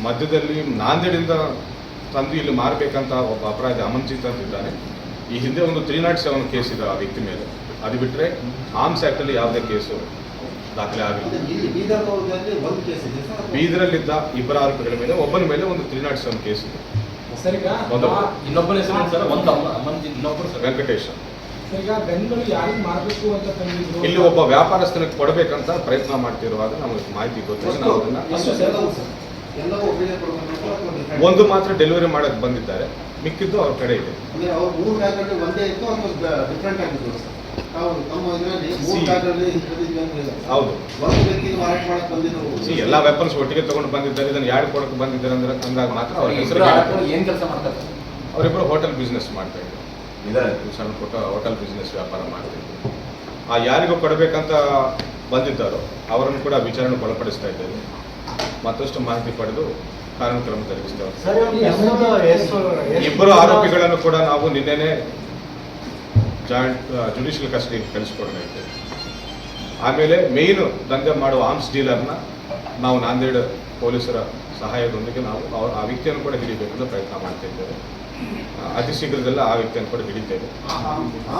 ಮಧ್ಯದಲ್ಲಿ ನಾಂದೇಡಿಂದ ತಂದು ಇಲ್ಲಿ ಮಾರಬೇಕಂತ ಒಬ್ಬ ಅಪರಾಧಿ ಅಮನ್ಜಿತ್ ಅಂತ ಇದ್ದಾನೆ. ಈ ಹಿಂದೆ ಒಂದು 307 ಕೇಸ್ ಇದೆ ಆ ವ್ಯಕ್ತಿ ಮೇಲೆ. ಅದು ಬಿಟ್ಟರೆ ಆರ್ಮ್ಸ್ ಆ್ಯಕ್ಟಲ್ಲಿ ಯಾವುದೇ ಕೇಸು ದಾಖಲೆ ಆಗಿಲ್ಲ. ಬೀದರಲ್ಲಿದ್ದ 2 ಆರೋಪಿಗಳ ಮೇಲೆ ಒಬ್ಬನ ಮೇಲೆ ಒಂದು 307 ಕೇಸ್ ಇದೆ. ವೆಂಕಟೇಶ್ ಇಲ್ಲಿ ಒಬ್ಬ ವ್ಯಾಪಾರಸ್ಥನಿಗೆ ಕೊಡಬೇಕಂತ ಪ್ರಯತ್ನ ಮಾಡ್ತಿರುವಾಗ ನಮಗೆ ಮಾಹಿತಿ ಗೊತ್ತಿದೆ. ನಾವು ಒಂದು ಮಾತ್ರ ಡೆಲಿವರಿ ಮಾಡಕ್ಕೆ ಬಂದಿದ್ದಾರೆ, ಮಿಕ್ಕಿದ್ದು ಅವ್ರ ಕಡೆ ಇದೆ. ಹೌದು, ಎಲ್ಲ ವೆಪನ್ಸ್ ಒಟ್ಟಿಗೆ ತಗೊಂಡು ಬಂದಿದ್ದಾರೆ. ಇದನ್ನು ಯಾರು ಕೊಡಕ್ಕೆ ಬಂದಿದ್ದಾರೆ ಅಂದ್ರೆ ಅಂದಾಗ ಮಾತ್ರ ಅವ್ರ ಹೆಸರು. ಏನ್ ಕೆಲಸ ಮಾಡ್ತಾರೆ? ಅವರಿಬ್ಬರು ಹೋಟೆಲ್ ಬಿಸ್ನೆಸ್ ಮಾಡ್ತಾ ಇದ್ದಾರೆ, ಸಣ್ಣ ಪುಟ್ಟ ಹೋಟೆಲ್ ಬಿಸ್ನೆಸ್ ವ್ಯಾಪಾರ ಮಾಡ್ತಾ ಇದ್ದಾರೆ. ಆ ಯಾರಿಗೂ ಕೊಡಬೇಕಂತ ಬಂದಿದ್ದಾರೋ ಅವರನ್ನು ಕೂಡ ವಿಚಾರಣೆಗೆ ಒಳಪಡಿಸ್ತಾ ಇದ್ದೇವೆ. ಮತ್ತಷ್ಟು ಮಾಹಿತಿ ಪಡೆದು ಕಾನೂನು ಕ್ರಮ ಜರುಗಿಸ್ತೇವೆ. 2 ಆರೋಪಿಗಳನ್ನು ಕೂಡ ನಾವು ನಿನ್ನೆನೆ ಜಾಯಿಂಟ್ ಜುಡಿಷಿಯಲ್ ಕಸ್ಟಡಿಗೆ ಕಳಿಸ್ಕೊಡಬೇಕು. ಆಮೇಲೆ ಮೇಯ್ನು ದಂಧೆ ಮಾಡುವ ಆರ್ಮ್ಸ್ ಡೀಲರ್ನ ನಾವು ನಾಂದೇಡ್ ಪೊಲೀಸರ ಸಹಾಯದೊಂದಿಗೆ ನಾವು ಆ ವ್ಯಕ್ತಿಯನ್ನು ಕೂಡ ಹಿಡಿಬೇಕಂತ ಪ್ರಯತ್ನ ಮಾಡ್ತಾ ಇದ್ದೇವೆ. ಅತಿ ಶೀಘ್ರದಲ್ಲ ಆ ವ್ಯಕ್ತಿಯನ್ನು ಕೂಡ ಹಿಡಿತೇವೆ.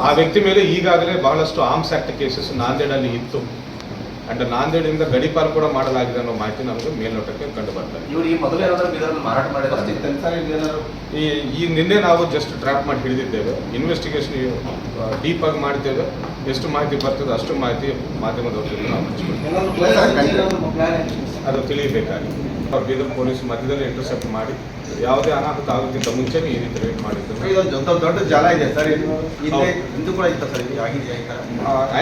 ಆ ವ್ಯಕ್ತಿ ಮೇಲೆ ಈಗಾಗಲೇ ಬಹಳಷ್ಟು ಆರ್ಮ್ಸ್ ಆಕ್ಟ್ ಕೇಸಸ್ ನಾಂದೇಡಲ್ಲಿ ಇತ್ತು. ಅಂಡ್ ನಾಂದೇಡಿಂದ ಗಡಿಪಾರು ಕೂಡ ಮಾಡಲಾಗಿದೆ ಅನ್ನೋ ಮಾಹಿತಿ ನಮಗೆ ಮೇಲ್ನೋಟಕ್ಕೆ ಕಂಡು ಬರ್ತಾರೆ. ಈ ನಿನ್ನೆ ನಾವು ಜಸ್ಟ್ ಟ್ರ್ಯಾಪ್ ಮಾಡಿ ಹಿಡಿದಿದ್ದೇವೆ. ಇನ್ವೆಸ್ಟಿಗೇಷನ್ ಡೀಪ್ ಆಗಿ ಮಾಡ್ತೇವೆ. ಎಷ್ಟು ಮಾಹಿತಿ ಬರ್ತದೆ ಅಷ್ಟು ಮಾಹಿತಿ ಮಾಧ್ಯಮದವ್ರ ಜೊತೆ ನಾವು ಹಂಚ್ಕೊಳ್ತೇವೆ. ಅದು ತಿಳಿಯಬೇಕಾಗಿದೆ. ಅವ್ರು ಬೀದರ್ ಪೊಲೀಸ್ ಮಧ್ಯದಲ್ಲಿ ಇಂಟರ್ಸೆಪ್ಟ್ ಮಾಡಿ ಯಾವುದೇ ಅನಾಹುತ ಆಗೋಕ್ಕಿಂತ ಮುಂಚೆನೇ ಈ ರೀತಿ ರೇಟ್ ಮಾಡಿದ್ದೇವೆ. ದೊಡ್ಡ ಜಾಲ ಇದೆ ಸರ್, ಇದು ಕೂಡ ಇತ್ತು ಸರ್,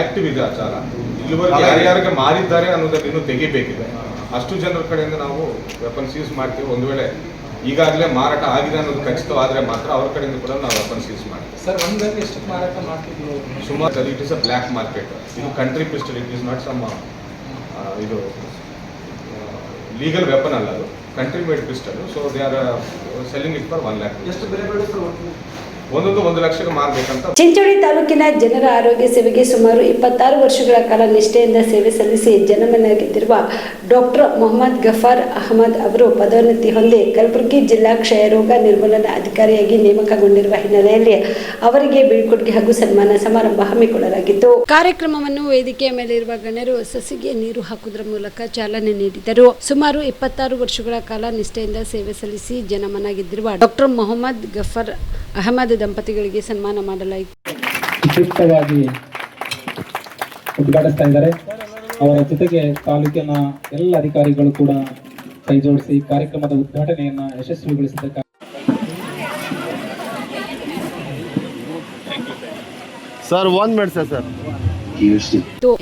ಆಕ್ಟಿವ್ ಇದೆ ಆ ಜಾಲ. ಇಲ್ಲಿವರೆಗೆ ಯಾರ್ಯಾರಿಗೆ ಮಾರಿದ್ದಾರೆ ಅನ್ನೋದನ್ನು ಇನ್ನೂ ತೆಗಿಬೇಕಿದೆ. ಅಷ್ಟು ಜನರ ಕಡೆಯಿಂದ ನಾವು ವೆಪನ್ ಸೀಸ್ ಮಾಡ್ತೀವಿ. ಒಂದು ವೇಳೆ ಈಗಾಗಲೇ ಮಾರಾಟ ಆಗಿದೆ ಅನ್ನೋದು ಖಚಿತವಾದರೆ ಮಾತ್ರ ಅವ್ರ ಕಡೆಯಿಂದ ಕೂಡ ನಾವು ವೆಪನ್ ಸೀಸ್ ಮಾಡ್ತೀವಿ. ಸರ್, ಒಂದು ಎಷ್ಟು ಮಾರಾಟ ಮಾಡ್ತಿದ್ವಿ ಸುಮಾರು. It is a black market. ಇದು country pistol, it is not some ಇದು ಲೀಗಲ್ ವೆಪನ್ ಅಲ್ಲ, ಅದು country made pistol. So they are selling it for 1 lakh. ಎಷ್ಟು ಬೆಲೆ ಬೀಳುತ್ತೆ? ಒಂದೊಂದು 1 ಲಕ್ಷಕ್ಕೆ ಮಾರಬೇಕಂತ. ಚಿಂಚೋಳಿ ತಾಲೂಕಿನ ಜನರ ಆರೋಗ್ಯ ಸೇವೆಗೆ ಸುಮಾರು 26 ವರ್ಷಗಳ ಕಾಲ ನಿಷ್ಠೆಯಿಂದ ಸೇವೆ ಸಲ್ಲಿಸಿ ಜನಮನ್ನಾಗಿದ್ದಿರುವ ಡಾಕ್ಟರ್ ಮೊಹಮ್ಮದ್ ಗಫಾರ್ ಅಹಮದ್ ಅವರು ಪದೋನ್ನತಿ ಹೊಂದಿ ಕಲಬುರಗಿ ಜಿಲ್ಲಾ ಕ್ಷಯರೋಗ ನಿರ್ಮೂಲನಾ ಅಧಿಕಾರಿಯಾಗಿ ನೇಮಕಗೊಂಡಿರುವ ಹಿನ್ನೆಲೆಯಲ್ಲಿ ಅವರಿಗೆ ಬೀಳ್ಕೊಡುಗೆ ಹಾಗೂ ಸನ್ಮಾನ ಸಮಾರಂಭ ಹಮ್ಮಿಕೊಳ್ಳಲಾಗಿತ್ತು. ಕಾರ್ಯಕ್ರಮವನ್ನು ವೇದಿಕೆಯ ಮೇಲಿರುವ ಗಣ್ಯರು ಸಸಿಗೆ ನೀರು ಹಾಕುವುದರ ಮೂಲಕ ಚಾಲನೆ ನೀಡಿದರು. ಸುಮಾರು 26 ವರ್ಷಗಳ ಕಾಲ ನಿಷ್ಠೆಯಿಂದ ಸೇವೆ ಸಲ್ಲಿಸಿ ಜನಮನ್ನಾಗಿದ್ದಿರುವ ಡಾಕ್ಟರ್ ಮೊಹಮ್ಮದ್ ಗಫಾರ್ ಅಹಮದ್ ದಂಪತಿಗಳಿಗೆ ಸನ್ಮಾನ ಮಾಡಲಾಯಿತು. ಉಪಯುಕ್ತವಾಗಿ ಉದ್ಘಾಟಿಸ್ತಾ ಇದ್ದಾರೆ. ಅವರ ಜೊತೆಗೆ ತಾಲೂಕಿನ ಎಲ್ಲ ಅಧಿಕಾರಿಗಳು ಕೂಡ ಕೈ ಜೋಡಿಸಿ ಕಾರ್ಯಕ್ರಮದ ಉದ್ಘಾಟನೆಯನ್ನ ಯಶಸ್ವಿಗೊಳಿಸಿದ್ದಕ್ಕೆ ಸರ್ 1 ಮಿನಿಟ್ ಸರ್.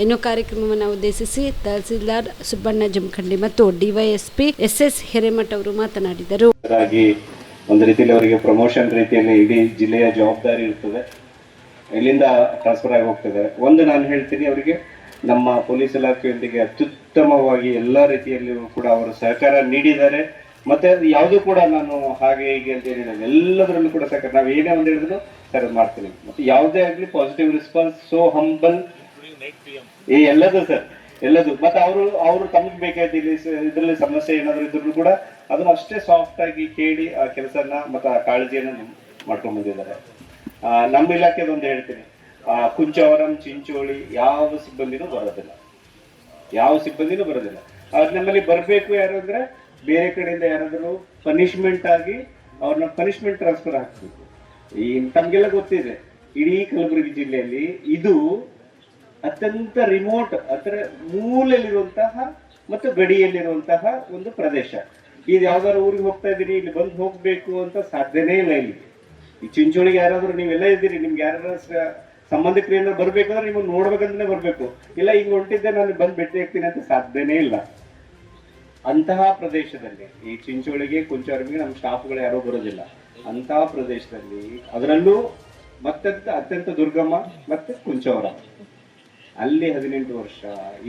ಇನ್ನು ಕಾರ್ಯಕ್ರಮವನ್ನು ಉದ್ದೇಶಿಸಿ ತಹಸೀಲ್ದಾರ್ ಸುಬ್ಬಣ್ಣ ಜಮಖಂಡಿ ಮತ್ತು ಡಿವೈಎಸ್ಪಿ SS ಹಿರೇಮಠ ಅವರು ಮಾತನಾಡಿದರು. ಒಂದು ರೀತಿಯಲ್ಲಿ ಅವರಿಗೆ ಪ್ರಮೋಷನ್ ರೀತಿಯಲ್ಲಿ ಇಡೀ ಜಿಲ್ಲೆಯ ಜವಾಬ್ದಾರಿ ಇರ್ತದೆ, ಇಲ್ಲಿಂದ ಟ್ರಾನ್ಸ್ಫರ್ ಆಗಿ ಹೋಗ್ತದೆ. ಒಂದು ನಾನು ಹೇಳ್ತೀನಿ, ಅವರಿಗೆ ನಮ್ಮ ಪೊಲೀಸ್ ಇಲಾಖೆಯೊಂದಿಗೆ ಅತ್ಯುತ್ತಮವಾಗಿ ಎಲ್ಲ ರೀತಿಯಲ್ಲಿಯೂ ಕೂಡ ಅವರು ಸಹಕಾರ ನೀಡಿದ್ದಾರೆ. ಮತ್ತೆ ಯಾವುದು ಕೂಡ ನಾನು ಹಾಗೆ ಹೀಗೆ ಅಂತ ಹೇಳಿಲ್ಲ, ಎಲ್ಲದರಲ್ಲೂ ಕೂಡ ಸಹಕಾರ. ನಾವು ಏನೇ ಒಂದು ಹೇಳಿದ್ರು ಸರ್ ಮಾಡ್ತೀನಿ. ಮತ್ತೆ ಯಾವುದೇ ಆಗಲಿ ಪಾಸಿಟಿವ್ ರೆಸ್ಪಾನ್ಸ್, ಸೋ ಹಂಬಲ್, ಎಲ್ಲದು ಸರ್, ಎಲ್ಲದು. ಮತ್ತೆ ಅವರು ತಮಗೆ ಬೇಕಾದ ಇದರಲ್ಲಿ ಸಮಸ್ಯೆ ಏನಾದ್ರು ಇದ್ರು ಕೂಡ ಅದನ್ನು ಅಷ್ಟೇ ಸಾಫ್ಟ್ ಆಗಿ ಕೇಳಿ ಆ ಕೆಲಸನ ಮತ್ತೆ ಆ ಕಾಳಜಿಯನ್ನು ಮಾಡ್ಕೊಂಡು ಬಂದಿದ್ದಾರೆ. ನಮ್ಮ ಇಲಾಖೆದೊಂದು ಹೇಳ್ತೀನಿ, ಕುಂಚವರಂ, ಚಿಂಚೋಳಿ ಯಾವ ಸಿಬ್ಬಂದಿನೂ ಬರೋದಿಲ್ಲ. ನಮ್ಮಲ್ಲಿ ಬರಬೇಕು ಯಾರು ಅಂದ್ರೆ ಬೇರೆ ಕಡೆಯಿಂದ ಯಾರಾದರೂ ಪನಿಷ್ಮೆಂಟ್ ಆಗಿ ಅವ್ರನ್ನ ಪನಿಷ್ಮೆಂಟ್ ಟ್ರಾನ್ಸ್ಫರ್ ಹಾಕ್ಬೇಕು. ಈ ತಮ್ಗೆಲ್ಲ ಗೊತ್ತಿದೆ, ಇಡೀ ಕಲಬುರಗಿ ಜಿಲ್ಲೆಯಲ್ಲಿ ಇದು ಅತ್ಯಂತ ರಿಮೋಟ್, ಅದರ ಮೂಲೆಯಲ್ಲಿರುವಂತಹ ಮತ್ತು ಗಡಿಯಲ್ಲಿರುವಂತಹ ಒಂದು ಪ್ರದೇಶ. ಇದು ಯಾವ್ದಾದ್ರು ಊರಿಗೆ ಹೋಗ್ತಾ ಇದ್ದೀರಿ, ಇಲ್ಲಿ ಬಂದು ಹೋಗ್ಬೇಕು ಅಂತ ಸಾಧ್ಯನೇ ಇಲ್ಲ. ಇಲ್ಲಿ ಈ ಚಿಂಚೋಳಿಗೆ ಯಾರಾದ್ರೂ ನೀವೆಲ್ಲ ಇದ್ದೀರಿ, ನಿಮ್ಗೆ ಯಾರು ಸಂಬಂಧಿಕರು ಏನಾದ್ರು ಬರ್ಬೇಕು ಅಂದ್ರೆ ನಿಮ್ಮನ್ನು ನೋಡ್ಬೇಕಂತಾನೆ ಬರ್ಬೇಕು. ಇಲ್ಲ ಈಗ ಹೊಂಟಿದ್ದೆ ನಾನು ಬಂದು ಭೇಟಿ ಆಗ್ತೀನಿ ಅಂತ ಸಾಧ್ಯನೇ ಇಲ್ಲ. ಅಂತಹ ಪ್ರದೇಶದಲ್ಲಿ ಈ ಚಿಂಚೋಳಿಗೆ ಕುಂಚಾರ್ಮಿಗೆ ನಮ್ಮ ಸ್ಟಾಫ್ಗಳು ಯಾರೋ ಬರೋದಿಲ್ಲ. ಅಂತಹ ಪ್ರದೇಶದಲ್ಲಿ ಅದರಲ್ಲೂ ಅತ್ಯಂತ ದುರ್ಗಮ ಮತ್ತೆ ಕುಂಚವರ, ಅಲ್ಲಿ 18 ವರ್ಷ,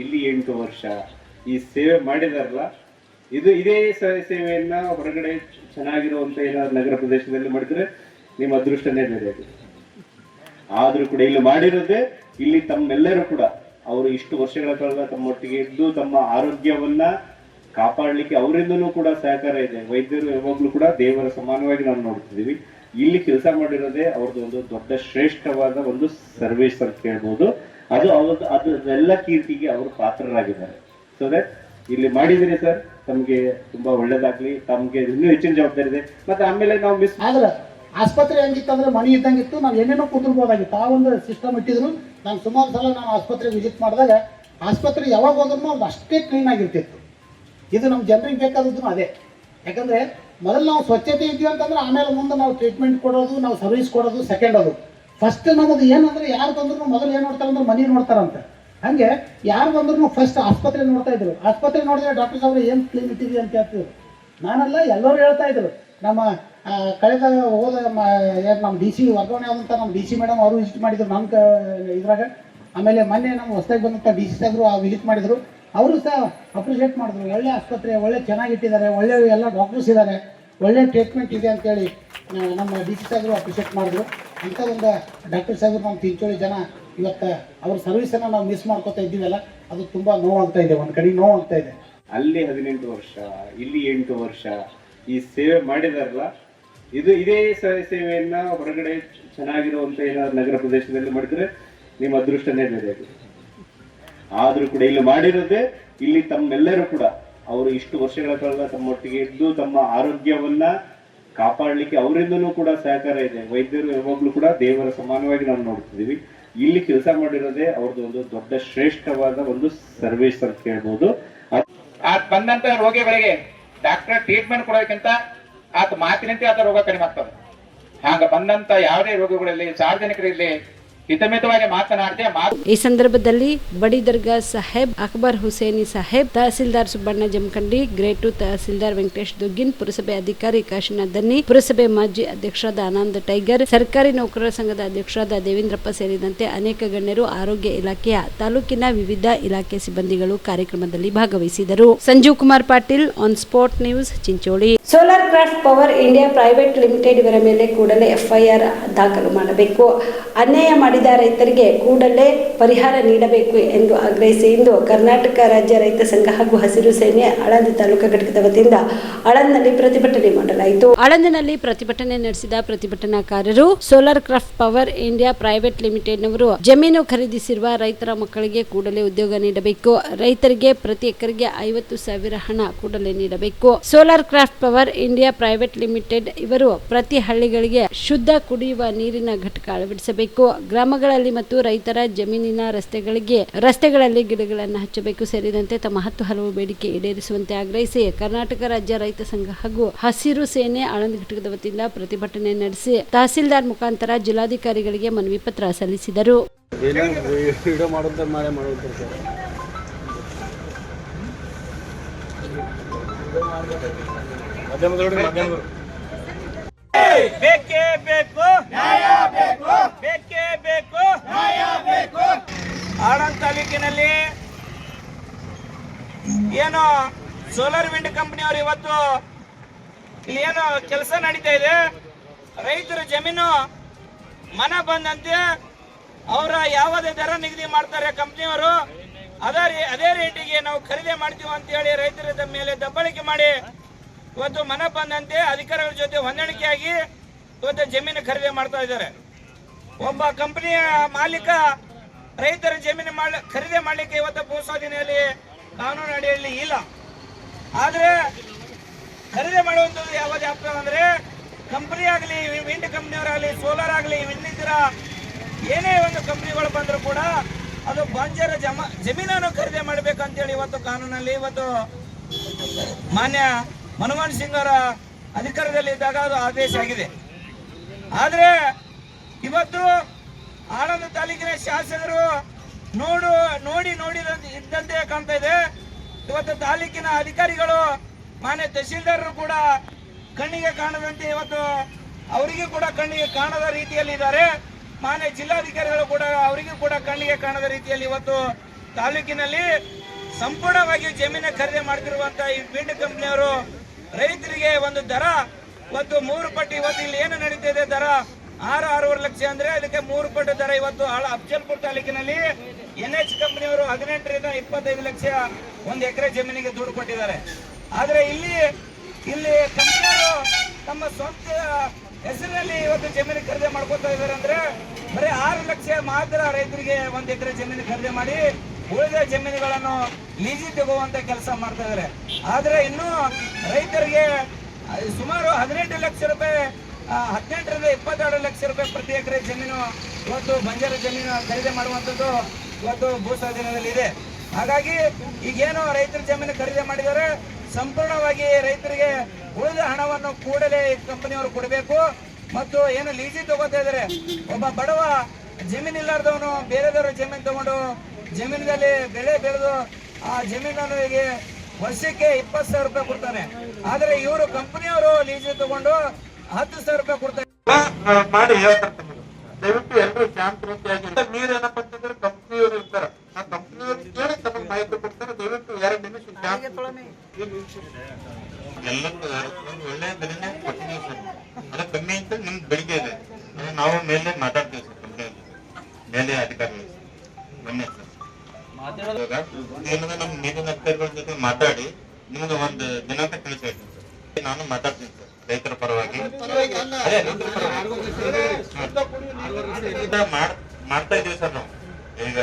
ಇಲ್ಲಿ 8 ವರ್ಷ ಈ ಸೇವೆ ಮಾಡಿದಾರಲ್ಲ, ಇದೇ ಸೇವೆಯನ್ನ ಹೊರಗಡೆ ಚೆನ್ನಾಗಿರುವಂತ ಏನಾದ್ರು ನಗರ ಪ್ರದೇಶದಲ್ಲಿ ಮಾಡಿದ್ರೆ ನಿಮ್ಮ ಅದೃಷ್ಟನೇ ಬೇರೆ ಆಗಿದೆ. ಆದ್ರೂ ಕೂಡ ಇಲ್ಲಿ ಮಾಡಿರೋದೇ, ಇಲ್ಲಿ ತಮ್ಮೆಲ್ಲರೂ ಕೂಡ ಅವರು ಇಷ್ಟು ವರ್ಷಗಳ ಕಾಲ ತಮ್ಮೊಟ್ಟಿಗೆ ಇದ್ದು ತಮ್ಮ ಆರೋಗ್ಯವನ್ನ ಕಾಪಾಡಲಿಕ್ಕೆ ಅವರಿಂದನೂ ಕೂಡ ಸಹಕಾರ ಇದೆ. ವೈದ್ಯರು ಯಾವಾಗ್ಲೂ ಕೂಡ ದೇವರ ಸಮಾನವಾಗಿ ನಾವು ನೋಡ್ತಿದೀವಿ. ಇಲ್ಲಿ ಕೆಲಸ ಮಾಡಿರೋದೇ ಅವ್ರದ್ದು ಒಂದು ದೊಡ್ಡ ಶ್ರೇಷ್ಠವಾದ ಒಂದು ಸರ್ವಿಸ್ ಅಂತ ಹೇಳ್ಬೋದು. ಅದೆಲ್ಲ ಕೀರ್ತಿಗೆ ಅವರು ಪಾತ್ರರಾಗಿದ್ದಾರೆ. ಸೊ ದಟ್ ಇಲ್ಲಿ ಮಾಡಿದಿರಿ ಸರ್, ತಮ್ಗೆ ತುಂಬಾ ಒಳ್ಳೇದಾಗ್ಲಿ. ತಮ್ಗೆ ಇನ್ನೂ ಹೆಚ್ಚಿನ ಜವಾಬ್ದಾರಿ ಇದೆ. ಮತ್ತೆ ಆಮೇಲೆ ನಾವು ಮಿಸ್ ಆದ್ರೆ ಆಸ್ಪತ್ರೆ ಹೆಂಗಿತ್ತಂದ್ರೆ ಮನೆ ಇದ್ದಂಗಿತ್ತು, ನಾವು ಏನೇನೋ ಕುಂದಿರ್ಬೋದಾಗಿತ್ತು. ಆ ಒಂದು ಸಿಸ್ಟಮ್ ಇಟ್ಟಿದ್ರು. ನಾನು ಸುಮಾರು ಸಲ ನಾನು ಆಸ್ಪತ್ರೆ ವಿಸಿಟ್ ಮಾಡಿದಾಗ ಆಸ್ಪತ್ರೆ ಯಾವಾಗ ಹೋದ್ರೂ ಅದು ಅಷ್ಟೇ ಕ್ಲೀನ್ ಆಗಿರ್ತಿತ್ತು. ಇದು ನಮ್ಮ ಜನರಿಗೆ ಬೇಕಾದದ್ದು ಅದೇ. ಯಾಕಂದರೆ ಮೊದಲು ನಾವು ಸ್ವಚ್ಛತೆ ಇದ್ದೀವಿ ಅಂತಂದ್ರೆ ಆಮೇಲೆ ಮುಂದೆ ನಾವು ಟ್ರೀಟ್ಮೆಂಟ್ ಕೊಡೋದು, ನಾವು ಸರ್ವಿಸ್ ಕೊಡೋದು ಸೆಕೆಂಡ್. ಅದು ಫಸ್ಟ್ ನಮ್ಮದು ಏನಂದ್ರೆ ಯಾರು ಬಂದ್ರು ಮೊದಲು ಏನು ನೋಡ್ತಾರೆ ಅಂದ್ರೆ ಮನೆ ನೋಡ್ತಾರಂತೆ. ಹಾಗೆ ಯಾರು ಬಂದ್ರು ಫಸ್ಟ್ ಆಸ್ಪತ್ರೆ ನೋಡ್ತಾ ಇದ್ರು. ಆಸ್ಪತ್ರೆ ನೋಡಿದ್ರೆ ಡಾಕ್ಟರ್ಸ್ ಅವರು ಏನು ಕ್ಲೀನ್ ಇಟ್ಟಿದ್ವಿ ಅಂತ ಹೇಳ್ತಿದ್ರು. ನಾನೆಲ್ಲ ಎಲ್ಲರೂ ಹೇಳ್ತಾ ಇದ್ರು. ನಮ್ಮ ಕಳೆದ ನಮ್ಮ DC ವರ್ಗಾವಣೆ ಆದಂಥ ನಮ್ಮ DC ಮೇಡಮ್ ಅವರು ವಿಸಿಟ್ ಮಾಡಿದ್ರು ನಮ್ಮ ಇದ್ರಾಗ. ಆಮೇಲೆ ಮೊನ್ನೆ ನಮ್ಮ ಹೊಸದಾಗಿ ಬಂದಂಥ DC ಸಾಹೇಬರು ವಿಸಿಟ್ ಮಾಡಿದ್ರು. ಅವರು ಸಹ ಅಪ್ರಿಷಿಯೇಟ್ ಮಾಡಿದ್ರು. ಒಳ್ಳೆ ಆಸ್ಪತ್ರೆ, ಒಳ್ಳೆ ಚೆನ್ನಾಗಿಟ್ಟಿದ್ದಾರೆ, ಒಳ್ಳೆ ಎಲ್ಲ ಡಾಕ್ಟರ್ಸ್ ಇದ್ದಾರೆ, ಒಳ್ಳೆ ಟ್ರೀಟ್ಮೆಂಟ್ ಇದೆ ಅಂತೇಳಿ ನಮ್ಮ DC ಸಾಹೇಬರು ಅಪ್ರಿಷಿಯೇಟ್ ಮಾಡಿದ್ರು. ಇಂಥ ಒಂದು ಡಾಕ್ಟರ್ ಸಾಹೇಬರು ನಮ್ಮ ಚಿಂಚೋಳಿ ಜನ ಇವತ್ತು ಅವ್ರ ಸರ್ವಿಸನ್ನು ನಾವು ಮಿಸ್ ಮಾಡ್ಕೋತಾ ಇದ್ದೀವಲ್ಲ, ಅದು ತುಂಬ ನೋವಾಗ್ತಾ ಇದೆ. ಒಂದು ಕಡೆ ನೋವಾಗ್ತಾ ಇದೆ. ಅಲ್ಲಿ 18 ವರ್ಷ, ಇಲ್ಲಿ 8 ವರ್ಷ ಈ ಸೇವೆ ಮಾಡಿದಾರಲ್ಲ, ಇದೇ ಸೇವೆಯನ್ನ ಹೊರಗಡೆ ಚೆನ್ನಾಗಿರುವಂತ ಏನಾದ್ರು ನಗರ ಪ್ರದೇಶದಲ್ಲಿ ಮಾಡಿದ್ರೆ ನಿಮ್ಮ ಅದೃಷ್ಟನೇ ಬೇರೆ ಆಗಿದೆ. ಆದ್ರೂ ಕೂಡ ಇಲ್ಲಿ ಮಾಡಿರೋದೇ, ಇಲ್ಲಿ ತಮ್ಮೆಲ್ಲರೂ ಕೂಡ ಅವರು ಇಷ್ಟು ವರ್ಷಗಳ ಕಾಲ ತಮ್ಮೊಟ್ಟಿಗೆ ಇದ್ದು ತಮ್ಮ ಆರೋಗ್ಯವನ್ನ ಕಾಪಾಡಲಿಕ್ಕೆ ಅವರಿಂದನೂ ಕೂಡ ಸಹಕಾರ ಇದೆ. ವೈದ್ಯರು ಯಾವಾಗ್ಲೂ ಕೂಡ ದೇವರ ಸಮಾನವಾಗಿ ನಾವು ನೋಡ್ತಿದೀವಿ. ಇಲ್ಲಿ ಕೆಲಸ ಮಾಡಿರೋದೇ ಅವ್ರದ್ದು ಒಂದು ದೊಡ್ಡ ಶ್ರೇಷ್ಠವಾದ ಒಂದು ಸರ್ವಿಸ್ ಅಂತ ಹೇಳ್ಬೋದು. ಬಂದಂತ ರೋಗಿಗಳಿಗೆ ಡಾಕ್ಟರ್ ಟ್ರೀಟ್ಮೆಂಟ್ ಕೊಡೋದಕ್ಕಿಂತ ಆತ ಮಾತಿನಂತೆ ಆತ ರೋಗ ಕಡಿಮೆ ಆಗ್ತದೆ. ಹಾಗ ಬಂದಂತ ಯಾವುದೇ ರೋಗಗಳಲ್ಲಿ ಸಾರ್ವಜನಿಕರಲ್ಲಿ ಹಿತಮಿತವಾಗಿ ಮಾತನಾಡದೆ ಈ ಸಂದರ್ಭದಲ್ಲಿ ಬಡಿ ದರ್ಗಾ ಸಾಹೇಬ್ ಅಕ್ಬರ್ ಹುಸೇನಿ ಸಾಹೇಬ್, ತಹಸೀಲ್ದಾರ್ ಸುಬ್ಬಣ್ಣ ಜಮಖಂಡಿ, ಗ್ರೇಟ್ 2 ತಹಸೀಲ್ದಾರ್ ವೆಂಕಟೇಶ್ ದುಗ್ಗಿನ್, ಪುರಸಭೆ ಅಧಿಕಾರಿ ಕಾಶಿನಾಥ್ ದನ್ನಿ, ಪುರಸಭೆ ಮಾಜಿ ಅಧ್ಯಕ್ಷರಾದ ಆನಂದ್ ಟೈಗರ್, ಸರ್ಕಾರಿ ನೌಕರರ ಸಂಘದ ಅಧ್ಯಕ್ಷರಾದ ದೇವೇಂದ್ರಪ್ಪ ಸೇರಿದಂತೆ ಅನೇಕ ಗಣ್ಯರು, ಆರೋಗ್ಯ ಇಲಾಖೆಯ ತಾಲೂಕಿನ ವಿವಿಧ ಇಲಾಖೆ ಸಿಬ್ಬಂದಿಗಳು ಕಾರ್ಯಕ್ರಮದಲ್ಲಿ ಭಾಗವಹಿಸಿದರು. Sanjeev Kumar Patil, on spot news, Chincholi. Solar craft power India private limited ಇವರ ಮೇಲೆ ಕೂಡಲೇ FIR ದಾಖಲು ಮಾಡಬೇಕು. ಅನ್ಯಾಯ ಮಾಡಿದ ರೈತರಿಗೆ ಕೂಡಲೇ ಪರಿಹಾರ ನೀಡಬೇಕು ಎಂದು ಆಗ್ರಹಿಸಿ ಇಂದು ಕರ್ನಾಟಕ ರಾಜ್ಯ ರೈತ ಸಂಘ ಹಾಗೂ ಹಸಿರು ಸೇನೆ ಆಳಂದ ತಾಲೂಕಾ ಘಟಕದ ವತಿಯಿಂದ ಆಳಂದನಲ್ಲಿ ಪ್ರತಿಭಟನೆ ಮಾಡಲಾಯಿತು. ಆಳಂದನಲ್ಲಿ ಪ್ರತಿಭಟನೆ ನಡೆಸಿದ ಪ್ರತಿಭಟನಾಕಾರರು solar craft power India private ಲಿಮಿಟೆಡ್ನವರು ಜಮೀನು ಖರೀದಿಸಿರುವ ರೈತರ ಮಕ್ಕಳಿಗೆ ಕೂಡಲೇ ಉದ್ಯೋಗ ನೀಡಬೇಕು. ರೈತರಿಗೆ ಪ್ರತಿ ಎಕರೆಗೆ 50,000 ಹಣ ಕೂಡಲೇ ನೀಡಬೇಕು. Solar craft power India private limited ಇವರು ಪ್ರತಿ ಹಳ್ಳಿಗಳಿಗೆ ಶುದ್ಧ ಕುಡಿಯುವ ನೀರಿನ ಘಟಕ ಅಳವಡಿಸಬೇಕು. ಗ್ರಾಮಗಳಲ್ಲಿ ಮತ್ತು ರೈತರ ಜಮೀನಿನ ರಸ್ತೆಗಳಲ್ಲಿ ಗಿಡಗಳನ್ನು ಹಚ್ಚಬೇಕು ಸೇರಿದಂತೆ ತಮ್ಮ 10 ಹಲವು ಬೇಡಿಕೆ ಈಡೇರಿಸುವಂತೆ ಆಗ್ರಹಿಸಿ ಕರ್ನಾಟಕ ರಾಜ್ಯ ರೈತ ಸಂಘ ಹಾಗೂ ಹಸಿರು ಸೇನೆ ಆಳಂದ ಘಟಕದ ವತಿಯಿಂದ ಪ್ರತಿಭಟನೆ ನಡೆಸಿ ತಹಸೀಲ್ದಾರ್ ಮುಖಾಂತರ ಜಿಲ್ಲಾಧಿಕಾರಿಗಳಿಗೆ ಮನವಿ ಪತ್ರ ಸಲ್ಲಿಸಿದರು. ಬೇಕೇ ಬೇಕು ನ್ಯಾಯ ಬೇಕು, ಬೇಕೇ ಬೇಕು ನ್ಯಾಯ ಬೇಕು. ಆಳಂದ ತಾಲೂಕಿನಲ್ಲಿ ಏನು ಸೋಲಾರ್ ವಿಂಡ್ ಕಂಪನಿಯವರು ಇವತ್ತು ಇಲ್ಲಿ ಏನು ಕೆಲಸ ನಡೀತಾ ಇದೆ, ರೈತರ ಜಮೀನು ಮನ ಬಂದಂತೆ ಅವರ ಯಾವುದೇ ದರ ನಿಗದಿ ಮಾಡ್ತಾರೆ ಕಂಪನಿಯವರು, ಅದೇ ರೇಟಿಗೆ ನಾವು ಖರೀದಿ ಮಾಡ್ತೀವಿ ಅಂತ ಹೇಳಿ ರೈತರ ಮೇಲೆ ದಬ್ಬಾಳಿಕೆ ಮಾಡಿ ಇವತ್ತು ಮನ ಬಂದಂತೆ ಅಧಿಕಾರಿಗಳ ಜೊತೆ ಹೊಂದಾಣಿಕೆಯಾಗಿ ಇವತ್ತು ಜಮೀನು ಖರೀದಿ ಮಾಡ್ತಾ ಇದ್ದಾರೆ. ಒಬ್ಬ ಕಂಪನಿಯ ಮಾಲೀಕ ರೈತರ ಜಮೀನು ಖರೀದಿ ಮಾಡಲಿಕ್ಕೆ ಇವತ್ತು ಭೂಸ್ವಾಧೀನಲ್ಲಿ ಕಾನೂನು ಅಡಿಯಲ್ಲಿ ಇಲ್ಲ. ಆದರೆ ಖರೀದಿ ಮಾಡುವಂಥದ್ದು ಯಾವ್ದು ಆಗ್ತದೆ ಅಂದರೆ ಕಂಪನಿ ಆಗಲಿ, ವಿಂಡ್ ಕಂಪ್ನಿಯವರಾಗಲಿ, ಸೋಲಾರ್ ಆಗಲಿ, ಇನ್ನಿತರ ಏನೇ ಒಂದು ಕಂಪ್ನಿಗಳು ಬಂದರೂ ಕೂಡ ಅದು ಬಂಜರ ಜಮೀನನ್ನು ಖರೀದಿ ಮಾಡಬೇಕಂತೇಳಿ ಇವತ್ತು ಕಾನೂನಲ್ಲಿ ಇವತ್ತು ಮಾನ್ಯ ಮನಮೋಹನ್ ಸಿಂಗ್ ಅವರ ಅಧಿಕಾರದಲ್ಲಿ ಇದ್ದಾಗ ಅದು ಆದೇಶ ಆಗಿದೆ. ಆದರೆ ಇವತ್ತು ಆಳಂದ ತಾಲೂಕಿನ ಶಾಸಕರು ಇದ್ದಂತೆ ಕಾಣ್ತಾ ಇದೆ. ಇವತ್ತು ತಾಲೂಕಿನ ಅಧಿಕಾರಿಗಳು ಮಾನ್ಯ ತಹಸೀಲ್ದಾರರು ಕೂಡ ಕಣ್ಣಿಗೆ ಕಾಣದಂತೆ ಇವತ್ತು ಅವರಿಗೂ ಕೂಡ ಕಣ್ಣಿಗೆ ಕಾಣದ ರೀತಿಯಲ್ಲಿ ಇದ್ದಾರೆ. ಮಾನ್ಯ ಜಿಲ್ಲಾಧಿಕಾರಿಗಳು ಕೂಡ ಅವರಿಗೂ ಕೂಡ ಕಣ್ಣಿಗೆ ಕಾಣದ ರೀತಿಯಲ್ಲಿ ಇವತ್ತು ತಾಲೂಕಿನಲ್ಲಿ ಸಂಪೂರ್ಣವಾಗಿ ಜಮೀನು ಖರೀದಿ ಮಾಡ್ತಿರುವಂತಹ ಈ ವಿಂಡ್ ಕಂಪನಿಯವರು ರೈತರಿಗೆ ಒಂದು ದರ ಇವತ್ತು 3 ಪಟ್ಟು ಇವತ್ತು ಇಲ್ಲಿ ಏನು ನಡೀತಿದೆ ದರ 6-6.5 ಲಕ್ಷ ಅಂದ್ರೆ ಅದಕ್ಕೆ 3 ಪಟ್ಟು ದರ ಇವತ್ತು ಅಫಜಲ್ಪುರ ತಾಲೂಕಿನಲ್ಲಿ NH ಕಂಪನಿಯವರು 18ರಿಂದ 25 ಲಕ್ಷ ಒಂದು ಎಕರೆ ಜಮೀನಿಗೆ ದುಡ್ಡು ಕೊಟ್ಟಿದ್ದಾರೆ. ಆದ್ರೆ ಇಲ್ಲಿ ಕಂಪನಿಯವರು ತಮ್ಮ ಸ್ವಂತ ಹೆಸರಿನಲ್ಲಿ ಇವತ್ತು ಜಮೀನು ಖರೀದಿ ಮಾಡ್ಕೊತಾ ಇದ್ದಾರೆ. ಅಂದ್ರೆ ಬರೀ 6 ಲಕ್ಷ ಮಾತ್ರ ರೈತರಿಗೆ 1 ಎಕರೆ ಜಮೀನು ಖರೀದಿ ಮಾಡಿ ಉಳಿದ ಜಮೀನುಗಳನ್ನು ಲೀಜಿ ತಗೋವಂತ ಕೆಲಸ ಮಾಡ್ತಾ ಇದ್ದಾರೆ. ಆದ್ರೆ ಇನ್ನು ರೈತರಿಗೆ ಸುಮಾರು 18 ಲಕ್ಷ ರೂಪಾಯಿ 18ರಿಂದ 22 ಲಕ್ಷ ರೂಪಾಯಿ ಪ್ರತಿ ಎಕರೆ ಜಮೀನು ಇವತ್ತು ಬಂಜಾರ ಜಮೀನು ಖರೀದಿ ಮಾಡುವಂಥದ್ದು ಇವತ್ತು ಭೂಸ್ವಾಧೀನದಲ್ಲಿ ಇದೆ. ಹಾಗಾಗಿ ಈಗೇನು ರೈತರ ಜಮೀನು ಖರೀದಿ ಮಾಡಿದರೆ ಸಂಪೂರ್ಣವಾಗಿ ರೈತರಿಗೆ ಉಳಿದ ಹಣವನ್ನು ಕೂಡಲೇ ಕಂಪನಿಯವರು ಕೊಡಬೇಕು. ಮತ್ತು ಏನು ಲೀಜಿ ತಗೋತಾ ಇದ್ದಾರೆ, ಒಬ್ಬ ಬಡವ ಜಮೀನು ಇಲ್ಲಾರ್ದವನು ಬೇರೆದವರ ಜಮೀನು ತಗೊಂಡು ಜಮೀನಿನಲ್ಲಿ ಬೆಳೆ ಬೆಳೆದು ಆ ಜಮೀನಿಗೆ ವರ್ಷಕ್ಕೆ 20,000 ರೂಪಾಯಿ ಕೊಡ್ತಾನೆ. ಆದ್ರೆ ಇವರು ಕಂಪನಿಯವರು ಲೀಜಿ ತಗೊಂಡು 10,000 ರೂಪಾಯಿ ಕೊಡ್ತಾರೆ ಮಾಡಿ ಹೇಳ್ತಾರೆ. ದಯವಿಟ್ಟು ಎಲ್ಲರೂ ಶಾಂತ ರೀತಿಯಾಗಿ ನೀರೇನಪ್ಪ ಅಂತಂದ್ರೆ ಕಂಪನಿಯವರು ಇರ್ತಾರೆ, ಆ ಕಂಪನಿಯವರು ಕೇಳಿ ತಮಗೆ ಮಾಹಿತಿ ಕೊಡ್ತಾರೆ. ದಯವಿಟ್ಟು 2 ನಿಮಿಷ ಎಲ್ಲರೂ ಒಳ್ಳೆ ಬೆಲೆನೇ ಕೊಟ್ಟಿದ್ದೀವಿ ಸರ್. ಅದು ಕಮ್ಮಿ ಅಂತ ನಿಮ್ಗೆ ಬೆಳಿಗ್ಗೆ ಇದೆ, ನಾವು ಮೇಲೆ ಮಾತಾಡ್ತೀವಿ ಸರ್. ಕಂಪನಿಯಲ್ಲಿ ಮೇಲೆ ಅಧಿಕಾರಿಗಳು ಬನ್ನಿ ಸರ್. ಏನಂದ್ರೆ ನಮ್ಮ ನೀರಿನ ಅಧಿಕಾರಿಗಳ ಜೊತೆ ಮಾತಾಡಿ ನಿಮ್ಗೆ ಒಂದು ದಿನಾಂಕ ತಿಳಿಸಿ ಹೇಳ್ತೀನಿ ಸರ್. ನಾನು ಮಾತಾಡ್ತೀನಿ ಸರ್ ರೈತರ ಪರವಾಗಿ. ಮಾಡ್ತಾ ಇದೀವಿ ಸರ್ ನಾವು. ಈಗ